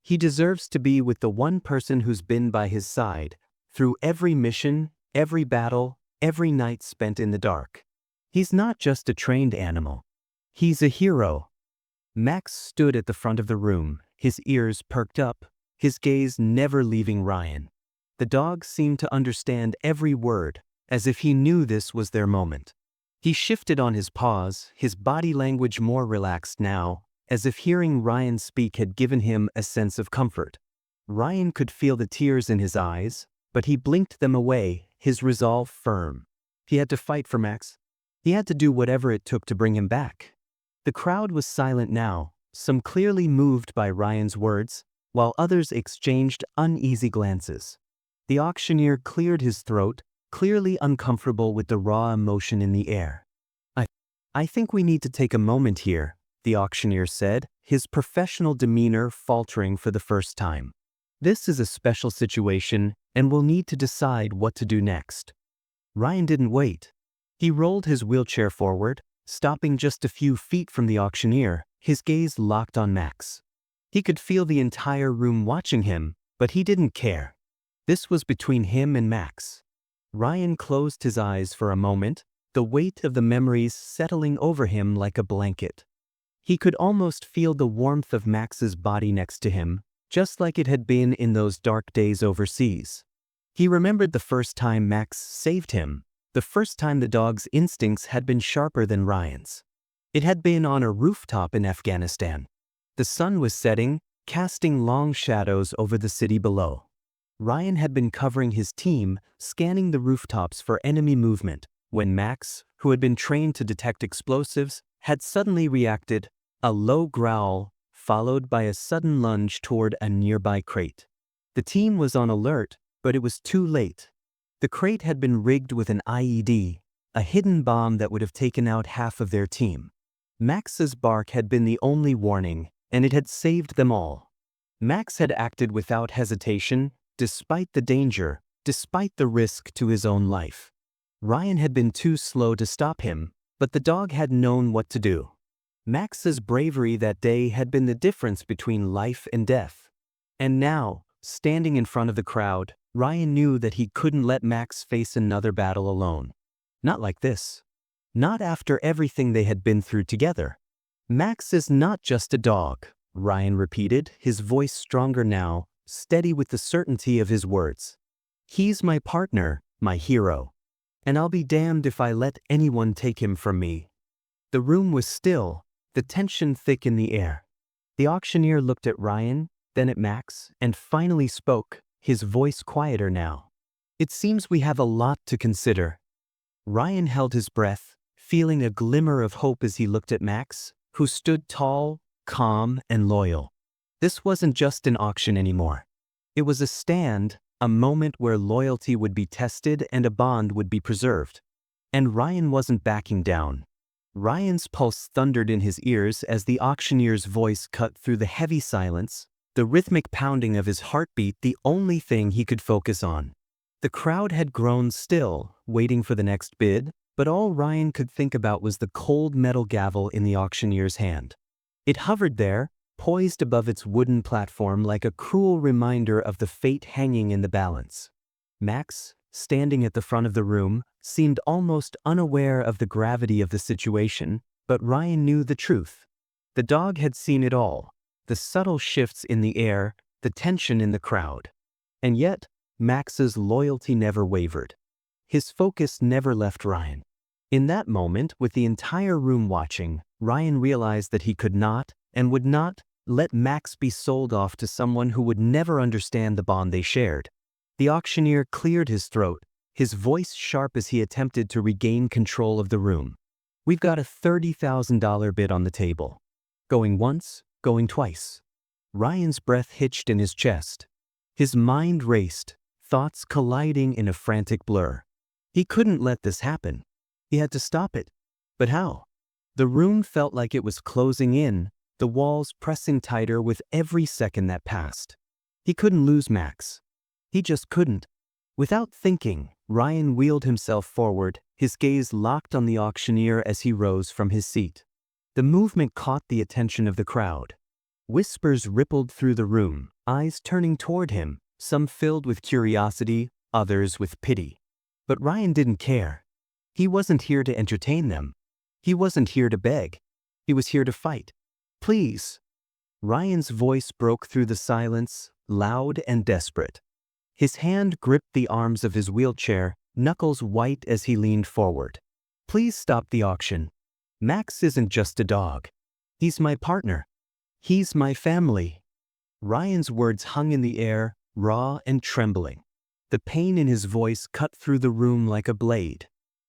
He deserves to be with the one person who's been by his side, through every mission, every battle, every night spent in the dark. He's not just a trained animal. He's a hero. Max stood at the front of the room, his ears perked up, his gaze never leaving Ryan. The dog seemed to understand every word, as if he knew this was their moment. He shifted on his paws, his body language more relaxed now, as if hearing Ryan speak had given him a sense of comfort. Ryan could feel the tears in his eyes, but he blinked them away, his resolve firm. He had to fight for Max. He had to do whatever it took to bring him back. The crowd was silent now, some clearly moved by Ryan's words, while others exchanged uneasy glances. The auctioneer cleared his throat, clearly uncomfortable with the raw emotion in the air. I think we need to take a moment here, the auctioneer said, his professional demeanor faltering for the first time. This is a special situation, and we'll need to decide what to do next. Ryan didn't wait. He rolled his wheelchair forward, stopping just a few feet from the auctioneer, his gaze locked on Max. He could feel the entire room watching him, but he didn't care. This was between him and Max. Ryan closed his eyes for a moment, the weight of the memories settling over him like a blanket. He could almost feel the warmth of Max's body next to him, just like it had been in those dark days overseas. He remembered the first time Max saved him, the first time the dog's instincts had been sharper than Ryan's. It had been on a rooftop in Afghanistan. The sun was setting, casting long shadows over the city below. Ryan had been covering his team, scanning the rooftops for enemy movement, when Max, who had been trained to detect explosives, had suddenly reacted, a low growl, followed by a sudden lunge toward a nearby crate. The team was on alert, but it was too late. The crate had been rigged with an IED, a hidden bomb that would have taken out half of their team. Max's bark had been the only warning, and it had saved them all. Max had acted without hesitation, despite the danger, despite the risk to his own life. Ryan had been too slow to stop him, but the dog had known what to do. Max's bravery that day had been the difference between life and death. And now, standing in front of the crowd, Ryan knew that he couldn't let Max face another battle alone. Not like this. Not after everything they had been through together. Max is not just a dog, Ryan repeated, his voice stronger now, steady with the certainty of his words. He's my partner, my hero. And I'll be damned if I let anyone take him from me. The room was still, the tension thick in the air. The auctioneer looked at Ryan, then at Max, and finally spoke, his voice quieter now. It seems we have a lot to consider. Ryan held his breath, feeling a glimmer of hope as he looked at Max, who stood tall, calm, and loyal. This wasn't just an auction anymore. It was a stand, a moment where loyalty would be tested and a bond would be preserved. And Ryan wasn't backing down. Ryan's pulse thundered in his ears as the auctioneer's voice cut through the heavy silence, the rhythmic pounding of his heartbeat the only thing he could focus on. The crowd had grown still, waiting for the next bid, but all Ryan could think about was the cold metal gavel in the auctioneer's hand. It hovered there, poised above its wooden platform like a cruel reminder of the fate hanging in the balance. Max, standing at the front of the room, seemed almost unaware of the gravity of the situation, but Ryan knew the truth. The dog had seen it all, the subtle shifts in the air, the tension in the crowd. And yet, Max's loyalty never wavered. His focus never left Ryan. In that moment, with the entire room watching, Ryan realized that he could not, and would not, let Max be sold off to someone who would never understand the bond they shared. The auctioneer cleared his throat, his voice sharp as he attempted to regain control of the room. We've got a $30,000 bid on the table. Going once, going twice. Ryan's breath hitched in his chest. His mind raced, thoughts colliding in a frantic blur. He couldn't let this happen. He had to stop it. But how? The room felt like it was closing in, the walls pressing tighter with every second that passed. He couldn't lose Max. He just couldn't. Without thinking, Ryan wheeled himself forward, his gaze locked on the auctioneer as he rose from his seat. The movement caught the attention of the crowd. Whispers rippled through the room, eyes turning toward him, some filled with curiosity, others with pity. But Ryan didn't care. He wasn't here to entertain them. He wasn't here to beg. He was here to fight. Please. Ryan's voice broke through the silence, loud and desperate. His hand gripped the arms of his wheelchair, knuckles white as he leaned forward. Please stop the auction. Max isn't just a dog. He's my partner. He's my family. Ryan's words hung in the air, raw and trembling. The pain in his voice cut through the room like a blade.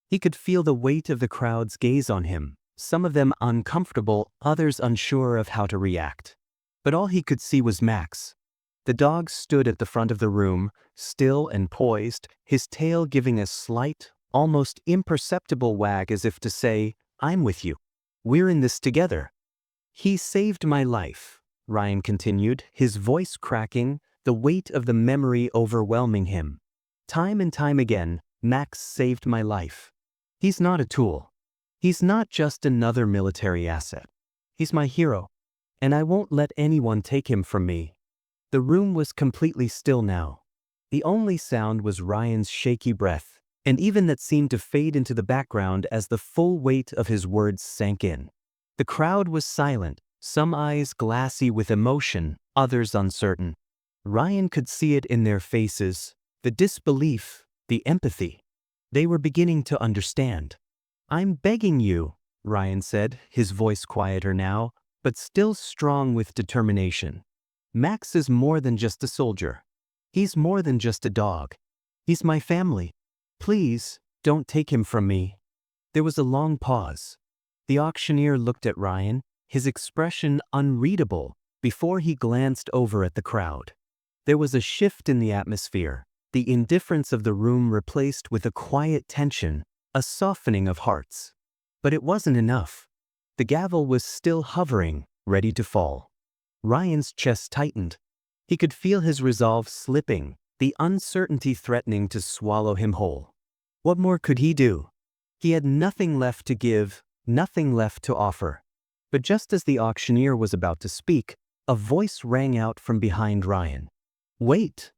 He could feel the weight of the crowd's gaze on him, some of them uncomfortable, others unsure of how to react. But all he could see was Max. The dog stood at the front of the room, still and poised, his tail giving a slight, almost imperceptible wag as if to say, I'm with you. We're in this together. He saved my life, Ryan continued, his voice cracking, the weight of the memory overwhelming him. Time and time again, Max saved my life. He's not a tool. He's not just another military asset. He's my hero, and I won't let anyone take him from me. The room was completely still now. The only sound was Ryan's shaky breath, and even that seemed to fade into the background as the full weight of his words sank in. The crowd was silent, some eyes glassy with emotion, others uncertain. Ryan could see it in their faces, the disbelief, the empathy. They were beginning to understand. I'm begging you, Ryan said, his voice quieter now, but still strong with determination. Max is more than just a soldier. He's more than just a dog. He's my family. Please, don't take him from me. There was a long pause. The auctioneer looked at Ryan, his expression unreadable, before he glanced over at the crowd. There was a shift in the atmosphere, the indifference of the room replaced with a quiet tension, a softening of hearts. But it wasn't enough. The gavel was still hovering, ready to fall. Ryan's chest tightened. He could feel his resolve slipping, the uncertainty threatening to swallow him whole. What more could he do? He had nothing left to give, nothing left to offer. But just as the auctioneer was about to speak, a voice rang out from behind Ryan. Wait!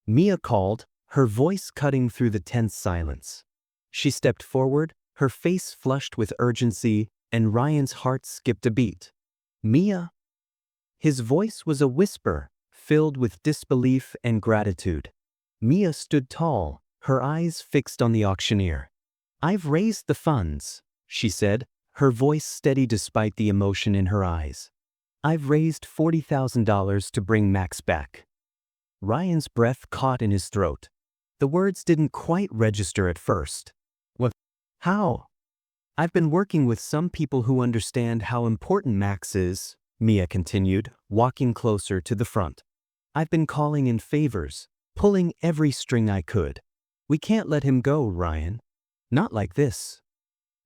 Mia called, her voice cutting through the tense silence. She stepped forward, her face flushed with urgency, and Ryan's heart skipped a beat. Mia? His voice was a whisper, filled with disbelief and gratitude. Mia stood tall, her eyes fixed on the auctioneer. I've raised the funds, she said, her voice steady despite the emotion in her eyes. I've raised $40,000 to bring Max back. Ryan's breath caught in his throat. The words didn't quite register at first. What? How? I've been working with some people who understand how important Max is, Mia continued, walking closer to the front. I've been calling in favors, pulling every string I could. We can't let him go, Ryan. Not like this.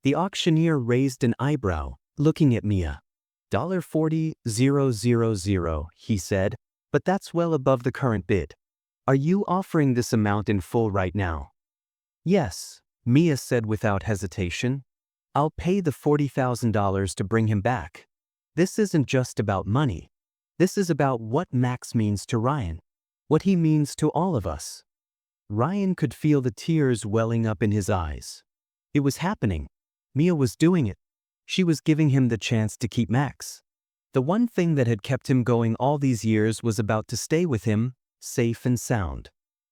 The auctioneer raised an eyebrow, looking at Mia. $40,000, he said, but that's well above the current bid. Are you offering this amount in full right now? Yes, Mia said without hesitation. I'll pay the $40,000 to bring him back. This isn't just about money. This is about what Max means to Ryan, what he means to all of us. Ryan could feel the tears welling up in his eyes. It was happening. Mia was doing it. She was giving him the chance to keep Max. The one thing that had kept him going all these years was about to stay with him, safe and sound.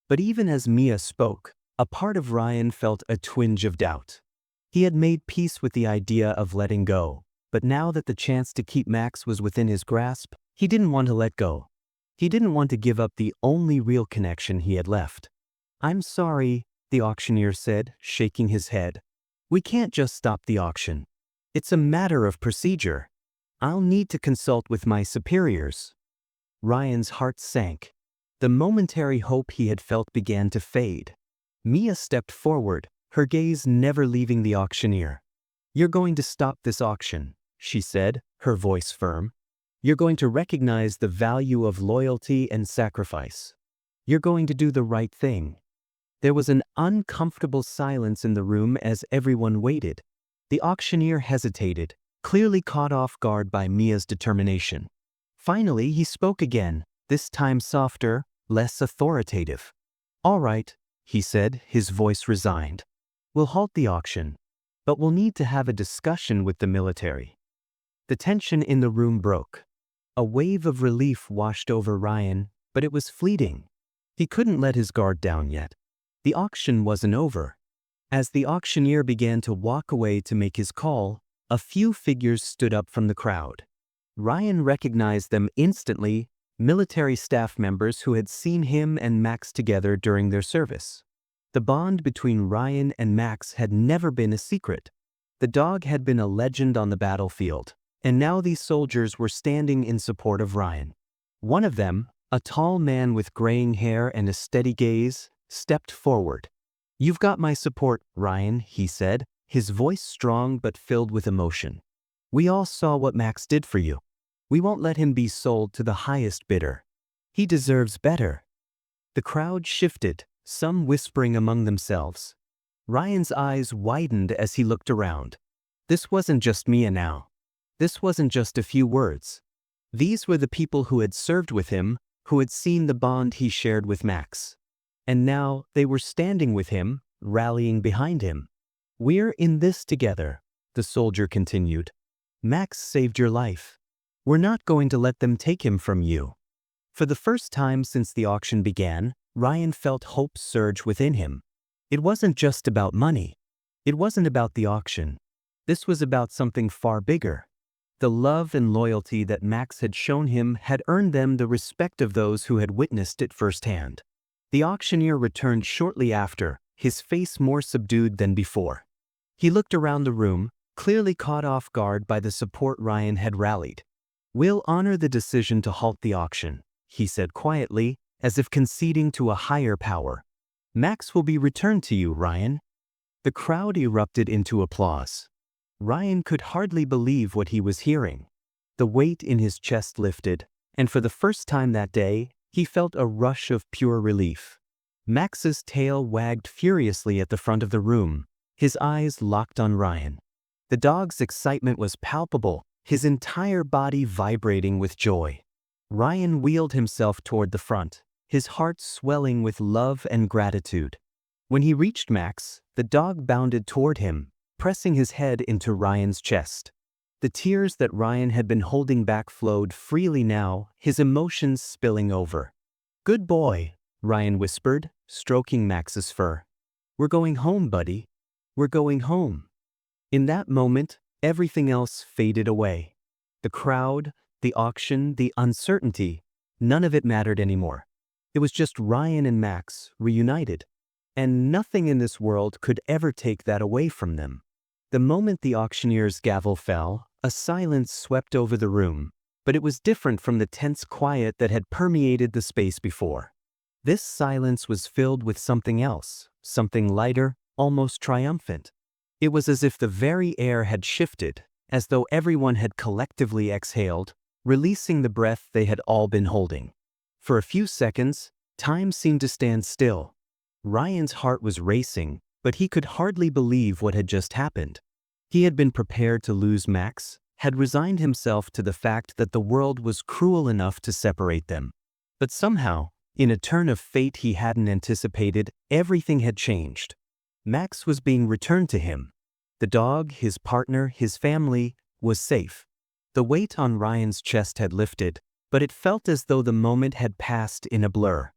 But even as Mia spoke, a part of Ryan felt a twinge of doubt. He had made peace with the idea of letting go, but now that the chance to keep Max was within his grasp, he didn't want to let go. He didn't want to give up the only real connection he had left. I'm sorry, the auctioneer said, shaking his head. We can't just stop the auction. It's a matter of procedure. I'll need to consult with my superiors. Ryan's heart sank. The momentary hope he had felt began to fade. Mia stepped forward, her gaze never leaving the auctioneer. You're going to stop this auction, she said, her voice firm. You're going to recognize the value of loyalty and sacrifice. You're going to do the right thing. There was an uncomfortable silence in the room as everyone waited. The auctioneer hesitated, clearly caught off guard by Mia's determination. Finally, he spoke again, this time softer, less authoritative. All right, he said, his voice resigned. We'll halt the auction, but we'll need to have a discussion with the military. The tension in the room broke. A wave of relief washed over Ryan, but it was fleeting. He couldn't let his guard down yet. The auction wasn't over. As the auctioneer began to walk away to make his call, a few figures stood up from the crowd. Ryan recognized them instantly, military staff members who had seen him and Max together during their service. The bond between Ryan and Max had never been a secret. The dog had been a legend on the battlefield, and now these soldiers were standing in support of Ryan. One of them, a tall man with graying hair and a steady gaze, stepped forward. "You've got my support, Ryan," he said, his voice strong but filled with emotion. "We all saw what Max did for you. We won't let him be sold to the highest bidder. He deserves better." The crowd shifted, some whispering among themselves. Ryan's eyes widened as he looked around. This wasn't just Mia now. This wasn't just a few words. These were the people who had served with him, who had seen the bond he shared with Max. And now they were standing with him, rallying behind him. "We're in this together," the soldier continued. "Max saved your life. We're not going to let them take him from you." For the first time since the auction began, Ryan felt hope surge within him. It wasn't just about money. It wasn't about the auction. This was about something far bigger. The love and loyalty that Max had shown him had earned them the respect of those who had witnessed it firsthand. The auctioneer returned shortly after, his face more subdued than before. He looked around the room, clearly caught off guard by the support Ryan had rallied. "We'll honor the decision to halt the auction," he said quietly, as if conceding to a higher power. "Max will be returned to you, Ryan." The crowd erupted into applause. Ryan could hardly believe what he was hearing. The weight in his chest lifted, and for the first time that day, he felt a rush of pure relief. Max's tail wagged furiously at the front of the room, his eyes locked on Ryan. The dog's excitement was palpable, his entire body vibrating with joy. Ryan wheeled himself toward the front, his heart swelling with love and gratitude. When he reached Max, the dog bounded toward him, pressing his head into Ryan's chest. The tears that Ryan had been holding back flowed freely now, his emotions spilling over. "Good boy," Ryan whispered, stroking Max's fur. "We're going home, buddy. We're going home." In that moment, everything else faded away. The crowd, the auction, the uncertainty, none of it mattered anymore. It was just Ryan and Max, reunited. And nothing in this world could ever take that away from them. The moment the auctioneer's gavel fell, a silence swept over the room, but it was different from the tense quiet that had permeated the space before. This silence was filled with something else, something lighter, almost triumphant. It was as if the very air had shifted, as though everyone had collectively exhaled, releasing the breath they had all been holding. For a few seconds, time seemed to stand still. Ryan's heart was racing, but he could hardly believe what had just happened. He had been prepared to lose Max, had resigned himself to the fact that the world was cruel enough to separate them. But somehow, in a turn of fate he hadn't anticipated, everything had changed. Max was being returned to him. The dog, his partner, his family, was safe. The weight on Ryan's chest had lifted, but it felt as though the moment had passed in a blur.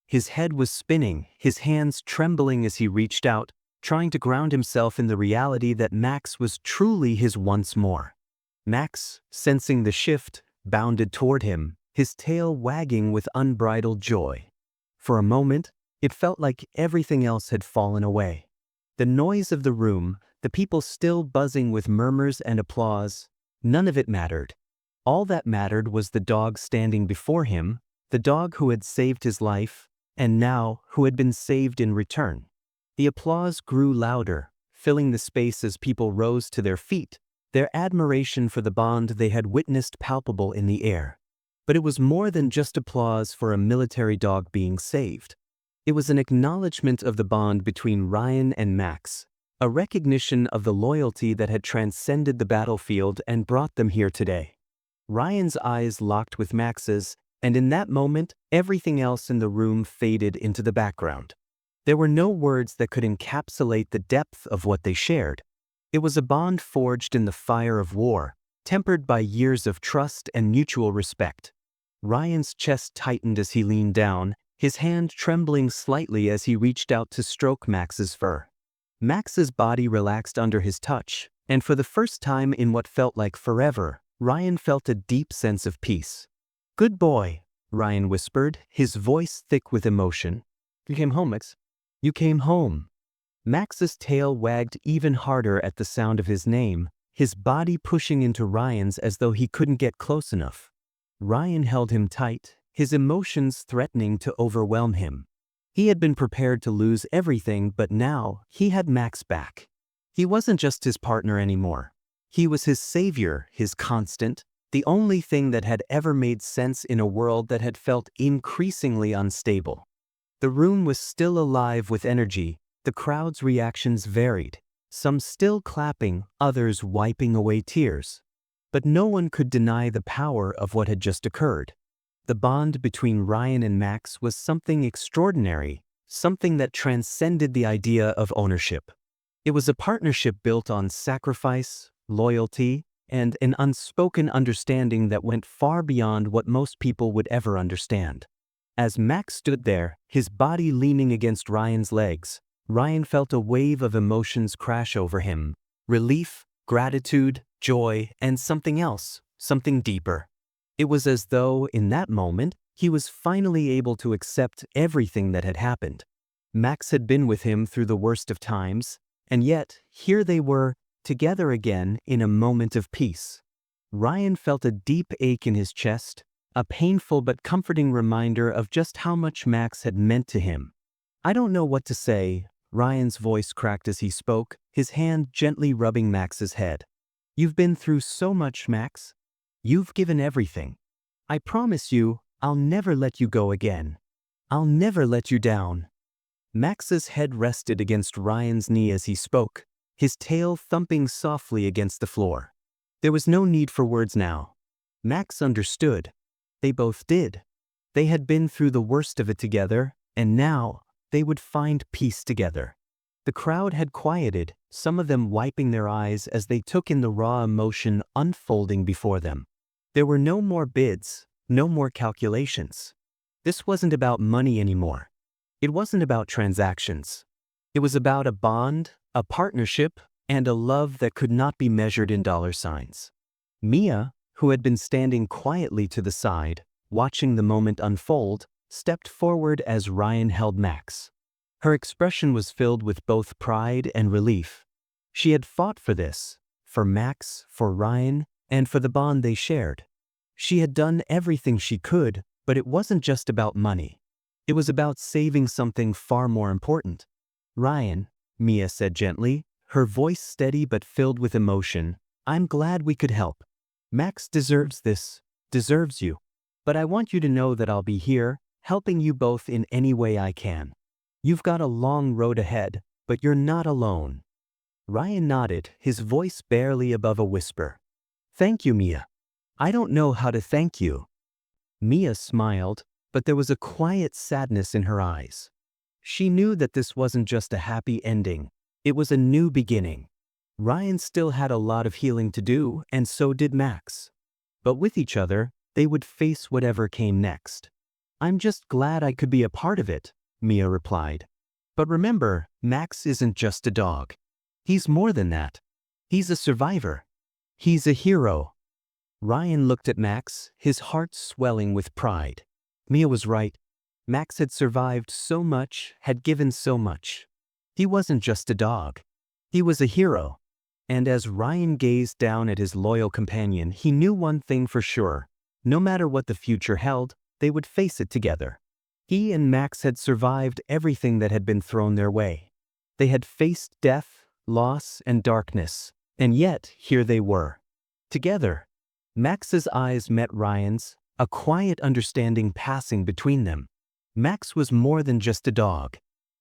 His head was spinning, his hands trembling as he reached out, trying to ground himself in the reality that Max was truly his once more. Max, sensing the shift, bounded toward him, his tail wagging with unbridled joy. For a moment, it felt like everything else had fallen away. The noise of the room, the people still buzzing with murmurs and applause, none of it mattered. All that mattered was the dog standing before him, the dog who had saved his life, and now who had been saved in return. The applause grew louder, filling the space as people rose to their feet, their admiration for the bond they had witnessed palpable in the air. But it was more than just applause for a military dog being saved. It was an acknowledgement of the bond between Ryan and Max, a recognition of the loyalty that had transcended the battlefield and brought them here today. Ryan's eyes locked with Max's, and in that moment, everything else in the room faded into the background. There were no words that could encapsulate the depth of what they shared. It was a bond forged in the fire of war, tempered by years of trust and mutual respect. Ryan's chest tightened as he leaned down, his hand trembling slightly as he reached out to stroke Max's fur. Max's body relaxed under his touch, and for the first time in what felt like forever, Ryan felt a deep sense of peace. "Good boy," Ryan whispered, his voice thick with emotion. "You came home, Max. You came home." Max's tail wagged even harder at the sound of his name, his body pushing into Ryan's as though he couldn't get close enough. Ryan held him tight, his emotions threatening to overwhelm him. He had been prepared to lose everything, but now he had Max back. He wasn't just his partner anymore. He was his savior, his constant, the only thing that had ever made sense in a world that had felt increasingly unstable. The room was still alive with energy, the crowd's reactions varied, some still clapping, others wiping away tears. But no one could deny the power of what had just occurred. The bond between Ryan and Max was something extraordinary, something that transcended the idea of ownership. It was a partnership built on sacrifice, loyalty, and an unspoken understanding that went far beyond what most people would ever understand. As Max stood there, his body leaning against Ryan's legs, Ryan felt a wave of emotions crash over him: relief, gratitude, joy, and something else, something deeper. It was as though, in that moment, he was finally able to accept everything that had happened. Max had been with him through the worst of times, and yet, here they were, together again in a moment of peace. Ryan felt a deep ache in his chest, a painful but comforting reminder of just how much Max had meant to him. "I don't know what to say," Ryan's voice cracked as he spoke, his hand gently rubbing Max's head. "You've been through so much, Max. You've given everything. I promise you, I'll never let you go again. I'll never let you down." Max's head rested against Ryan's knee as he spoke, his tail thumping softly against the floor. There was no need for words now. Max understood. They both did. They had been through the worst of it together, and now they would find peace together. The crowd had quieted, some of them wiping their eyes as they took in the raw emotion unfolding before them. There were no more bids, no more calculations. This wasn't about money anymore. It wasn't about transactions. It was about a bond, a partnership, and a love that could not be measured in dollar signs. Mia, who had been standing quietly to the side, watching the moment unfold, stepped forward as Ryan held Max. Her expression was filled with both pride and relief. She had fought for this, for Max, for Ryan, and for the bond they shared. She had done everything she could, but it wasn't just about money. It was about saving something far more important. "Ryan," Mia said gently, her voice steady but filled with emotion, "I'm glad we could help. Max deserves this, deserves you. But I want you to know that I'll be here, helping you both in any way I can. You've got a long road ahead, but you're not alone." Ryan nodded, his voice barely above a whisper. "Thank you, Mia. I don't know how to thank you." Mia smiled, but there was a quiet sadness in her eyes. She knew that this wasn't just a happy ending, it was a new beginning. Ryan still had a lot of healing to do, and so did Max. But with each other, they would face whatever came next. "I'm just glad I could be a part of it," Mia replied. "But remember, Max isn't just a dog. He's more than that. He's a survivor. He's a hero." Ryan looked at Max, his heart swelling with pride. Mia was right. Max had survived so much, had given so much. He wasn't just a dog. He was a hero. And as Ryan gazed down at his loyal companion, he knew one thing for sure. No matter what the future held, they would face it together. He and Max had survived everything that had been thrown their way. They had faced death, loss, and darkness, and yet here they were. Together. Max's eyes met Ryan's, a quiet understanding passing between them. Max was more than just a dog.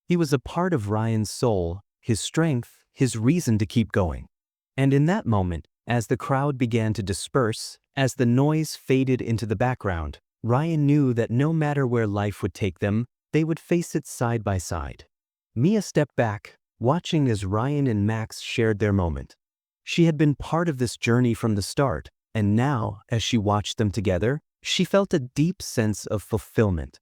He was a part of Ryan's soul, his strength, his reason to keep going. And in that moment, as the crowd began to disperse, as the noise faded into the background, Ryan knew that no matter where life would take them, they would face it side by side. Mia stepped back, watching as Ryan and Max shared their moment. She had been part of this journey from the start, and now, as she watched them together, she felt a deep sense of fulfillment.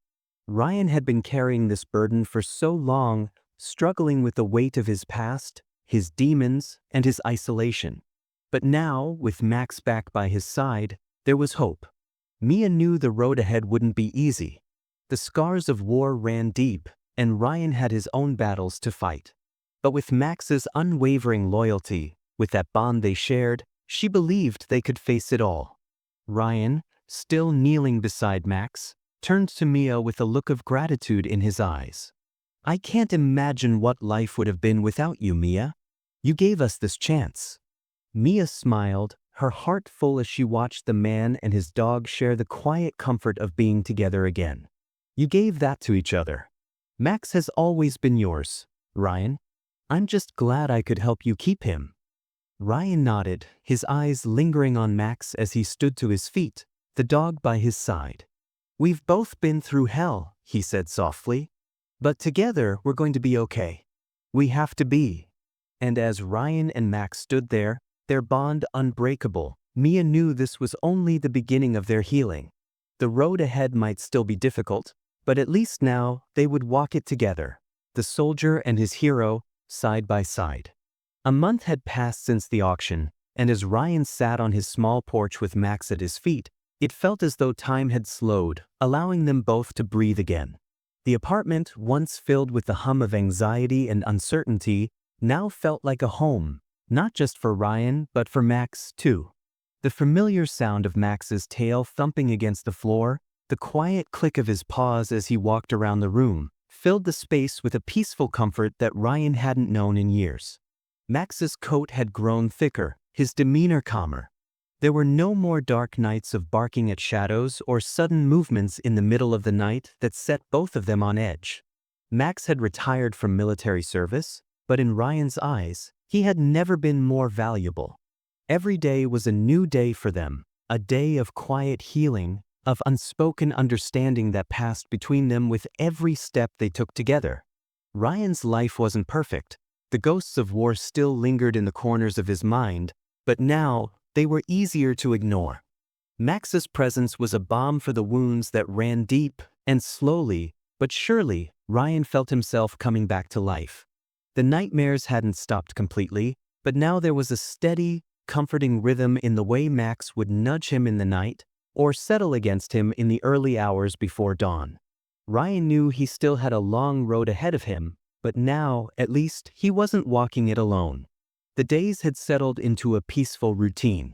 Ryan had been carrying this burden for so long, struggling with the weight of his past, his demons, and his isolation. But now, with Max back by his side, there was hope. Mia knew the road ahead wouldn't be easy. The scars of war ran deep, and Ryan had his own battles to fight. But with Max's unwavering loyalty, with that bond they shared, she believed they could face it all. Ryan, still kneeling beside Max, turned to Mia with a look of gratitude in his eyes. "I can't imagine what life would have been without you, Mia. You gave us this chance." Mia smiled, her heart full as she watched the man and his dog share the quiet comfort of being together again. "You gave that to each other. Max has always been yours, Ryan. I'm just glad I could help you keep him." Ryan nodded, his eyes lingering on Max as he stood to his feet, the dog by his side. "We've both been through hell," he said softly. "But together we're going to be okay. We have to be." And as Ryan and Max stood there, their bond unbreakable, Mia knew this was only the beginning of their healing. The road ahead might still be difficult, but at least now they would walk it together, the soldier and his hero, side by side. A month had passed since the auction, and as Ryan sat on his small porch with Max at his feet, it felt as though time had slowed, allowing them both to breathe again. The apartment, once filled with the hum of anxiety and uncertainty, now felt like a home, not just for Ryan, but for Max, too. The familiar sound of Max's tail thumping against the floor, the quiet click of his paws as he walked around the room, filled the space with a peaceful comfort that Ryan hadn't known in years. Max's coat had grown thicker, his demeanor calmer. There were no more dark nights of barking at shadows or sudden movements in the middle of the night that set both of them on edge. Max had retired from military service, but in Ryan's eyes, he had never been more valuable. Every day was a new day for them, a day of quiet healing, of unspoken understanding that passed between them with every step they took together. Ryan's life wasn't perfect. The ghosts of war still lingered in the corners of his mind, but now they were easier to ignore. Max's presence was a balm for the wounds that ran deep, and slowly, but surely, Ryan felt himself coming back to life. The nightmares hadn't stopped completely, but now there was a steady, comforting rhythm in the way Max would nudge him in the night, or settle against him in the early hours before dawn. Ryan knew he still had a long road ahead of him, but now, at least, he wasn't walking it alone. The days had settled into a peaceful routine.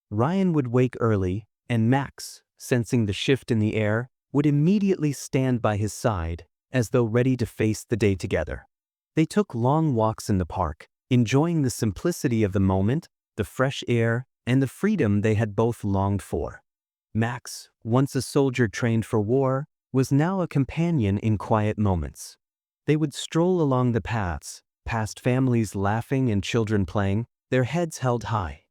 Ryan would wake early, and Max, sensing the shift in the air, would immediately stand by his side, as though ready to face the day together. They took long walks in the park, enjoying the simplicity of the moment, the fresh air, and the freedom they had both longed for. Max, once a soldier trained for war, was now a companion in quiet moments. They would stroll along the paths, past families laughing and children playing, their heads held high.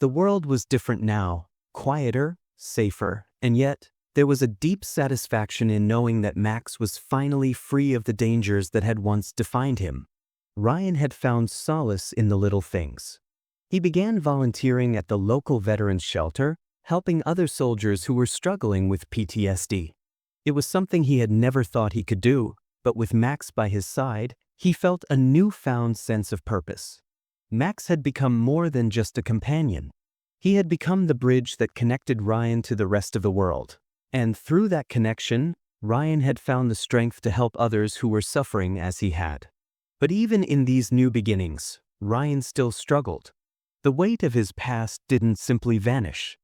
The world was different now, quieter, safer, and yet, there was a deep satisfaction in knowing that Max was finally free of the dangers that had once defined him. Ryan had found solace in the little things. He began volunteering at the local veterans shelter, helping other soldiers who were struggling with PTSD. It was something he had never thought he could do, but with Max by his side, he felt a newfound sense of purpose. Max had become more than just a companion. He had become the bridge that connected Ryan to the rest of the world. And through that connection, Ryan had found the strength to help others who were suffering as he had. But even in these new beginnings, Ryan still struggled. The weight of his past didn't simply vanish.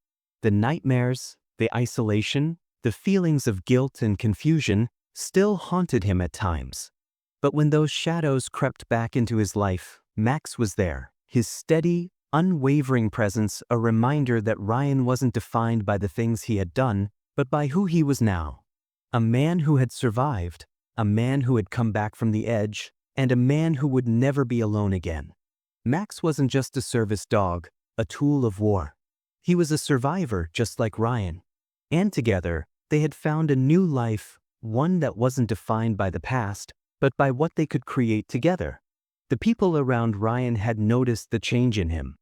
The nightmares, the isolation, the feelings of guilt and confusion still haunted him at times. But when those shadows crept back into his life, Max was there, his steady, unwavering presence a reminder that Ryan wasn't defined by the things he had done, but by who he was now. A man who had survived, a man who had come back from the edge, and a man who would never be alone again. Max wasn't just a service dog, a tool of war. He was a survivor just like Ryan. And together, they had found a new life, one that wasn't defined by the past, but by what they could create together. The people around Ryan had noticed the change in him.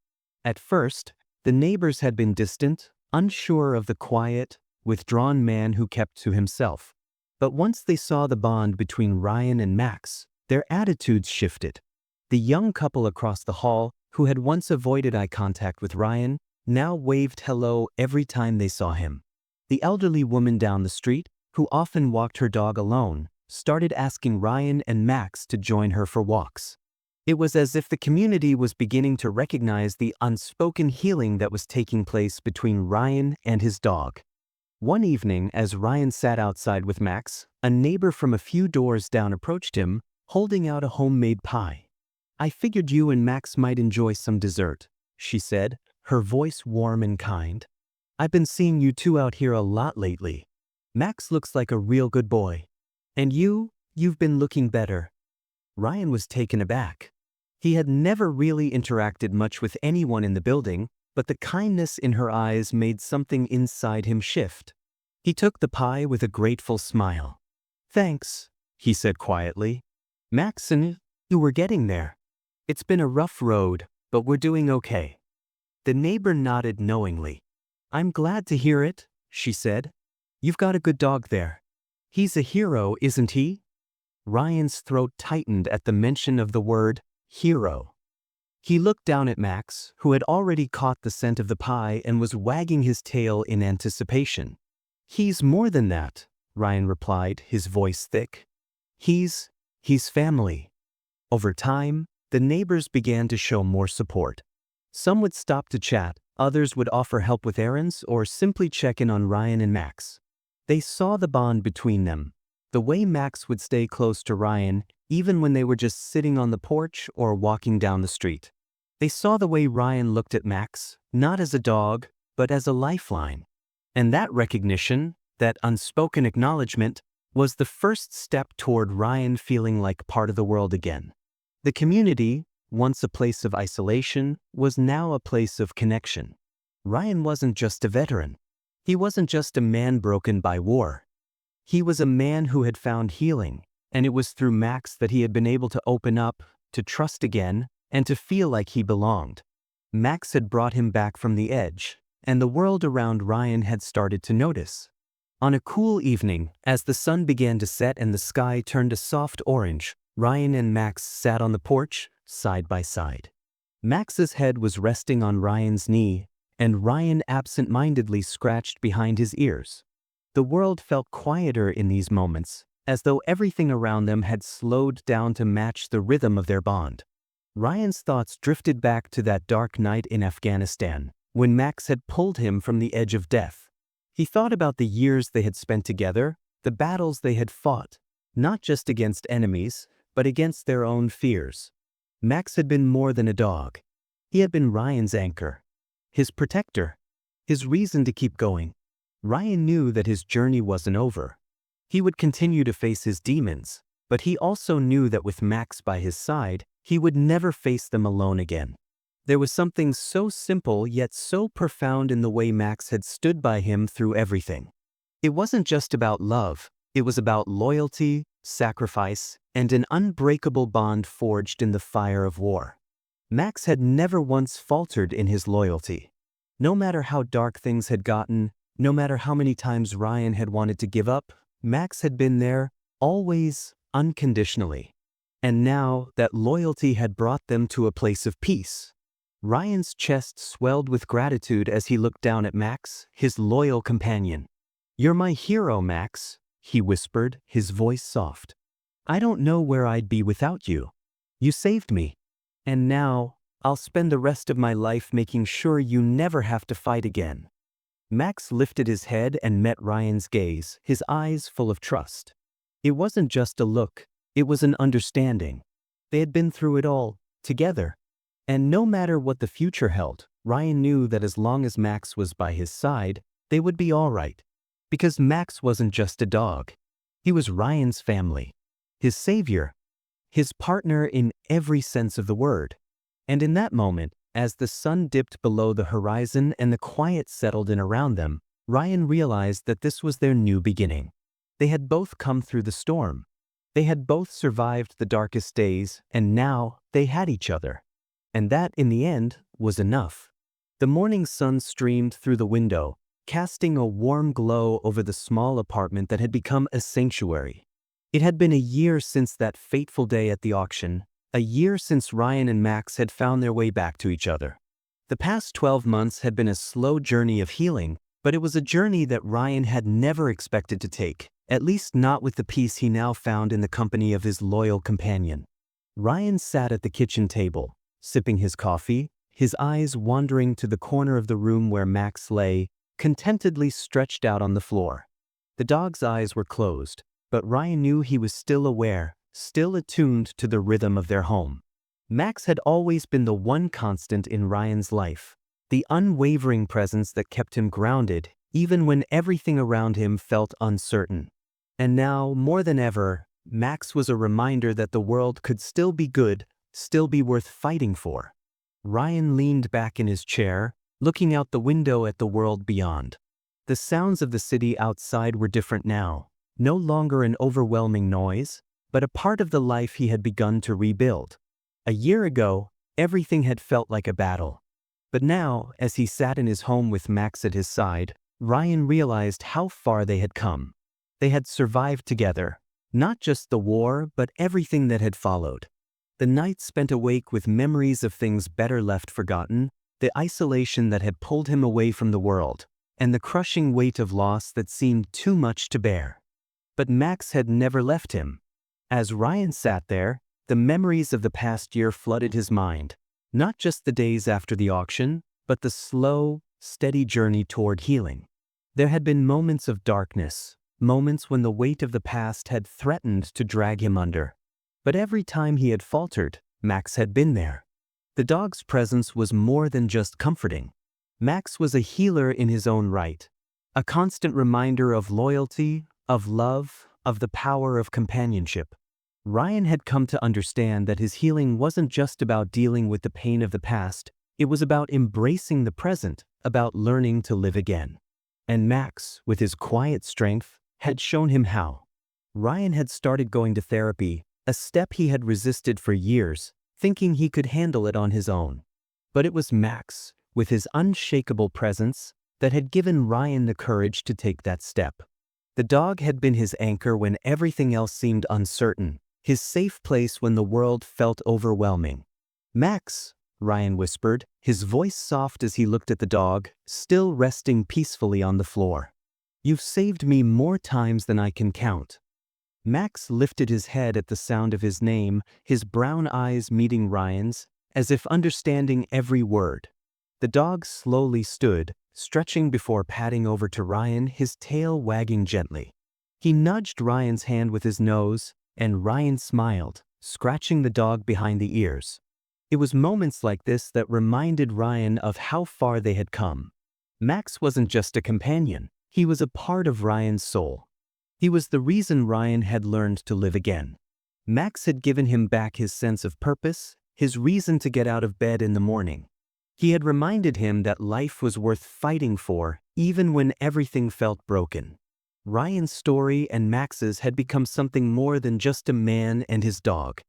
At first, the neighbors had been distant, unsure of the quiet, withdrawn man who kept to himself. But once they saw the bond between Ryan and Max, their attitudes shifted. The young couple across the hall, who had once avoided eye contact with Ryan, now waved hello every time they saw him. The elderly woman down the street, who often walked her dog alone, started asking Ryan and Max to join her for walks. It was as if the community was beginning to recognize the unspoken healing that was taking place between Ryan and his dog. One evening, as Ryan sat outside with Max, a neighbor from a few doors down approached him, holding out a homemade pie. "I figured you and Max might enjoy some dessert," she said, her voice warm and kind. "I've been seeing you two out here a lot lately. Max looks like a real good boy. And you've been looking better." Ryan was taken aback. He had never really interacted much with anyone in the building, but the kindness in her eyes made something inside him shift. He took the pie with a grateful smile. "Thanks," he said quietly. "Max and you were getting there. It's been a rough road, but we're doing okay." The neighbor nodded knowingly. "I'm glad to hear it," she said. "You've got a good dog there. He's a hero, isn't he?" Ryan's throat tightened at the mention of the word hero. He looked down at Max, who had already caught the scent of the pie and was wagging his tail in anticipation. "He's more than that," Ryan replied, his voice thick. He's family." Over time, the neighbors began to show more support. Some would stop to chat, others would offer help with errands or simply check in on Ryan and Max. They saw the bond between them. The way Max would stay close to Ryan, even when they were just sitting on the porch or walking down the street. They saw the way Ryan looked at Max, not as a dog, but as a lifeline. And that recognition, that unspoken acknowledgement, was the first step toward Ryan feeling like part of the world again. The community, once a place of isolation, was now a place of connection. Ryan wasn't just a veteran. He wasn't just a man broken by war. He was a man who had found healing, and it was through Max that he had been able to open up, to trust again, and to feel like he belonged. Max had brought him back from the edge, and the world around Ryan had started to notice. On a cool evening, as the sun began to set and the sky turned a soft orange, Ryan and Max sat on the porch, side by side. Max's head was resting on Ryan's knee, and Ryan absent-mindedly scratched behind his ears. The world felt quieter in these moments, as though everything around them had slowed down to match the rhythm of their bond. Ryan's thoughts drifted back to that dark night in Afghanistan, when Max had pulled him from the edge of death. He thought about the years they had spent together, the battles they had fought, not just against enemies, but against their own fears. Max had been more than a dog. He had been Ryan's anchor, his protector, his reason to keep going. Ryan knew that his journey wasn't over. He would continue to face his demons, but he also knew that with Max by his side, he would never face them alone again. There was something so simple yet so profound in the way Max had stood by him through everything. It wasn't just about love, it was about loyalty, sacrifice, and an unbreakable bond forged in the fire of war. Max had never once faltered in his loyalty. No matter how dark things had gotten, no matter how many times Ryan had wanted to give up, Max had been there, always, unconditionally. And now, that loyalty had brought them to a place of peace. Ryan's chest swelled with gratitude as he looked down at Max, his loyal companion. "You're my hero, Max," he whispered, his voice soft. "I don't know where I'd be without you. You saved me. And now, I'll spend the rest of my life making sure you never have to fight again." Max lifted his head and met Ryan's gaze, his eyes full of trust. It wasn't just a look, it was an understanding. They had been through it all, together. And no matter what the future held, Ryan knew that as long as Max was by his side, they would be all right. Because Max wasn't just a dog. He was Ryan's family, his savior, his partner in every sense of the word. And in that moment, as the sun dipped below the horizon and the quiet settled in around them, Ryan realized that this was their new beginning. They had both come through the storm. They had both survived the darkest days, and now they had each other. And that, in the end, was enough. The morning sun streamed through the window, casting a warm glow over the small apartment that had become a sanctuary. It had been a year since that fateful day at the auction, a year since Ryan and Max had found their way back to each other. The past 12 months had been a slow journey of healing, but it was a journey that Ryan had never expected to take, at least not with the peace he now found in the company of his loyal companion. Ryan sat at the kitchen table, sipping his coffee, his eyes wandering to the corner of the room where Max lay, contentedly stretched out on the floor. The dog's eyes were closed, but Ryan knew he was still aware, still attuned to the rhythm of their home. Max had always been the one constant in Ryan's life, the unwavering presence that kept him grounded, even when everything around him felt uncertain. And now, more than ever, Max was a reminder that the world could still be good, still be worth fighting for. Ryan leaned back in his chair, looking out the window at the world beyond. The sounds of the city outside were different now, no longer an overwhelming noise, but a part of the life he had begun to rebuild. A year ago, everything had felt like a battle. But now, as he sat in his home with Max at his side, Ryan realized how far they had come. They had survived together, not just the war, but everything that had followed. The nights spent awake with memories of things better left forgotten, the isolation that had pulled him away from the world, and the crushing weight of loss that seemed too much to bear. But Max had never left him. As Ryan sat there, the memories of the past year flooded his mind, not just the days after the auction, but the slow, steady journey toward healing. There had been moments of darkness, moments when the weight of the past had threatened to drag him under. But every time he had faltered, Max had been there. The dog's presence was more than just comforting. Max was a healer in his own right, a constant reminder of loyalty, of love, of the power of companionship. Ryan had come to understand that his healing wasn't just about dealing with the pain of the past, it was about embracing the present, about learning to live again. And Max, with his quiet strength, had shown him how. Ryan had started going to therapy, a step he had resisted for years, thinking he could handle it on his own. But it was Max, with his unshakable presence, that had given Ryan the courage to take that step. The dog had been his anchor when everything else seemed uncertain, his safe place when the world felt overwhelming. "Max," Ryan whispered, his voice soft as he looked at the dog, still resting peacefully on the floor. "You've saved me more times than I can count." Max lifted his head at the sound of his name, his brown eyes meeting Ryan's, as if understanding every word. The dog slowly stood, stretching before padding over to Ryan, his tail wagging gently. He nudged Ryan's hand with his nose, and Ryan smiled, scratching the dog behind the ears. It was moments like this that reminded Ryan of how far they had come. Max wasn't just a companion, he was a part of Ryan's soul. He was the reason Ryan had learned to live again. Max had given him back his sense of purpose, his reason to get out of bed in the morning. He had reminded him that life was worth fighting for, even when everything felt broken. Ryan's story and Max's had become something more than just a man and his dog.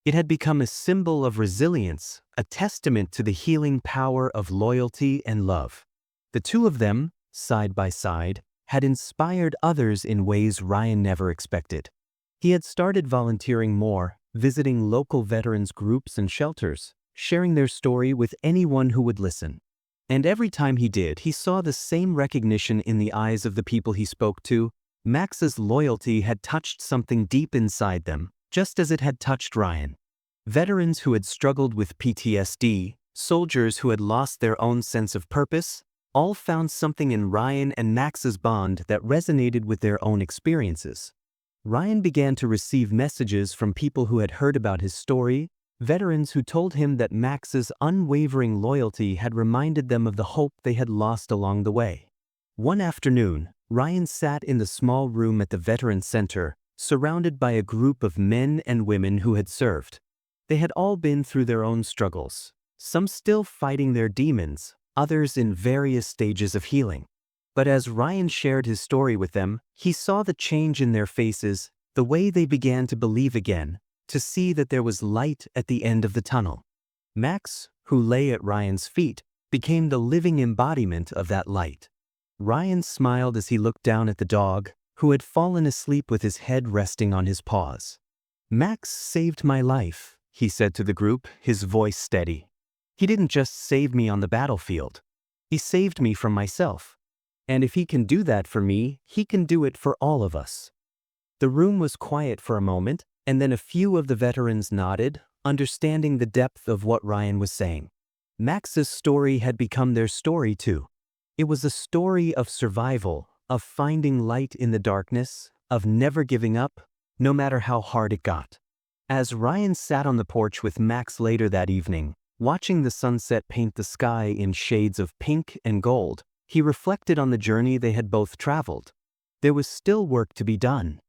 It had become a symbol of resilience, a testament to the healing power of loyalty and love. The two of them, side by side, had inspired others in ways Ryan never expected. He had started volunteering more, visiting local veterans groups and shelters, sharing their story with anyone who would listen. And every time he did, he saw the same recognition in the eyes of the people he spoke to. Max's loyalty had touched something deep inside them, just as it had touched Ryan. Veterans who had struggled with PTSD, soldiers who had lost their own sense of purpose, all found something in Ryan and Max's bond that resonated with their own experiences. Ryan began to receive messages from people who had heard about his story, veterans who told him that Max's unwavering loyalty had reminded them of the hope they had lost along the way. One afternoon, Ryan sat in the small room at the Veterans Center, surrounded by a group of men and women who had served. They had all been through their own struggles, some still fighting their demons, others in various stages of healing. But as Ryan shared his story with them, he saw the change in their faces, the way they began to believe again, to see that there was light at the end of the tunnel. Max, who lay at Ryan's feet, became the living embodiment of that light. Ryan smiled as he looked down at the dog, who had fallen asleep with his head resting on his paws. "Max saved my life," he said to the group, his voice steady. "He didn't just save me on the battlefield. He saved me from myself. And if he can do that for me, he can do it for all of us." The room was quiet for a moment, and then a few of the veterans nodded, understanding the depth of what Ryan was saying. Max's story had become their story too. It was a story of survival, of finding light in the darkness, of never giving up, no matter how hard it got. As Ryan sat on the porch with Max later that evening, watching the sunset paint the sky in shades of pink and gold, he reflected on the journey they had both traveled. There was still work to be done.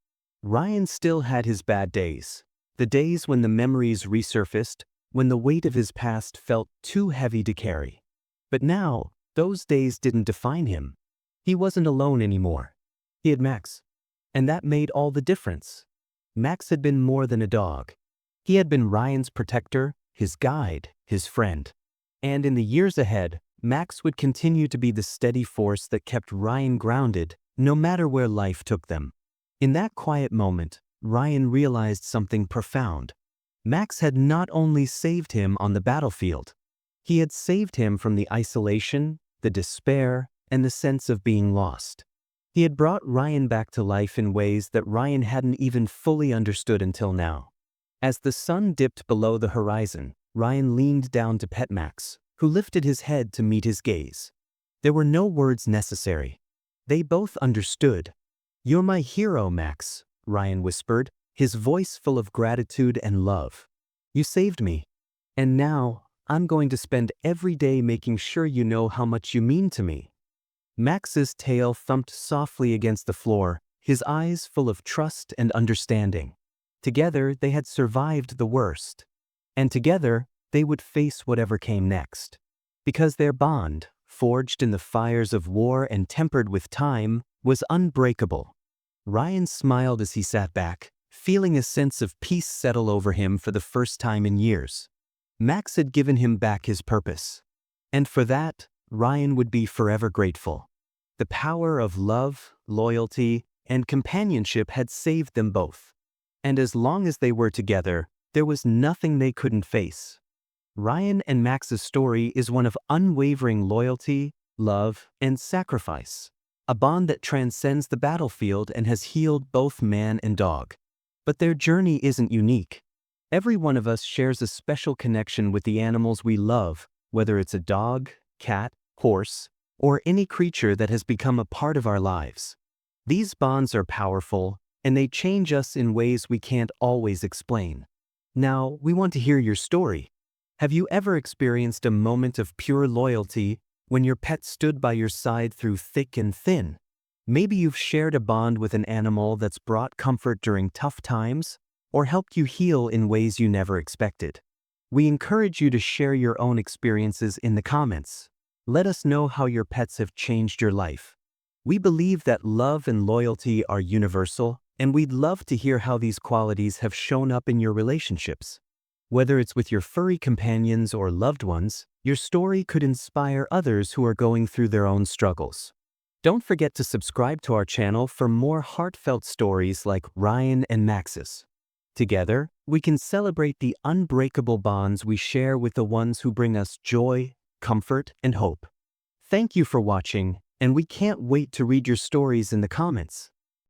Ryan still had his bad days, the days when the memories resurfaced, when the weight of his past felt too heavy to carry. But now, those days didn't define him. He wasn't alone anymore. He had Max. And that made all the difference. Max had been more than a dog. He had been Ryan's protector, his guide, his friend. And in the years ahead, Max would continue to be the steady force that kept Ryan grounded, no matter where life took them. In that quiet moment, Ryan realized something profound. Max had not only saved him on the battlefield, he had saved him from the isolation, the despair, and the sense of being lost. He had brought Ryan back to life in ways that Ryan hadn't even fully understood until now. As the sun dipped below the horizon, Ryan leaned down to pet Max, who lifted his head to meet his gaze. There were no words necessary. They both understood. "You're my hero, Max," Ryan whispered, his voice full of gratitude and love. "You saved me. And now, I'm going to spend every day making sure you know how much you mean to me." Max's tail thumped softly against the floor, his eyes full of trust and understanding. Together, they had survived the worst. And together, they would face whatever came next. Because their bond, forged in the fires of war and tempered with time, was unbreakable. Ryan smiled as he sat back, feeling a sense of peace settle over him for the first time in years. Max had given him back his purpose. And for that, Ryan would be forever grateful. The power of love, loyalty, and companionship had saved them both. And as long as they were together, there was nothing they couldn't face. Ryan and Max's story is one of unwavering loyalty, love, and sacrifice. A bond that transcends the battlefield and has healed both man and dog. But their journey isn't unique. Every one of us shares a special connection with the animals we love, whether it's a dog, cat, horse, or any creature that has become a part of our lives. These bonds are powerful, and they change us in ways we can't always explain. Now, we want to hear your story. Have you ever experienced a moment of pure loyalty when your pet stood by your side through thick and thin? Maybe you've shared a bond with an animal that's brought comfort during tough times, or helped you heal in ways you never expected. We encourage you to share your own experiences in the comments. Let us know how your pets have changed your life. We believe that love and loyalty are universal, and we'd love to hear how these qualities have shown up in your relationships. Whether it's with your furry companions or loved ones, your story could inspire others who are going through their own struggles. Don't forget to subscribe to our channel for more heartfelt stories like Ryan and Max's. Together, we can celebrate the unbreakable bonds we share with the ones who bring us joy, comfort, and hope. Thank you for watching, and we can't wait to read your stories in the comments.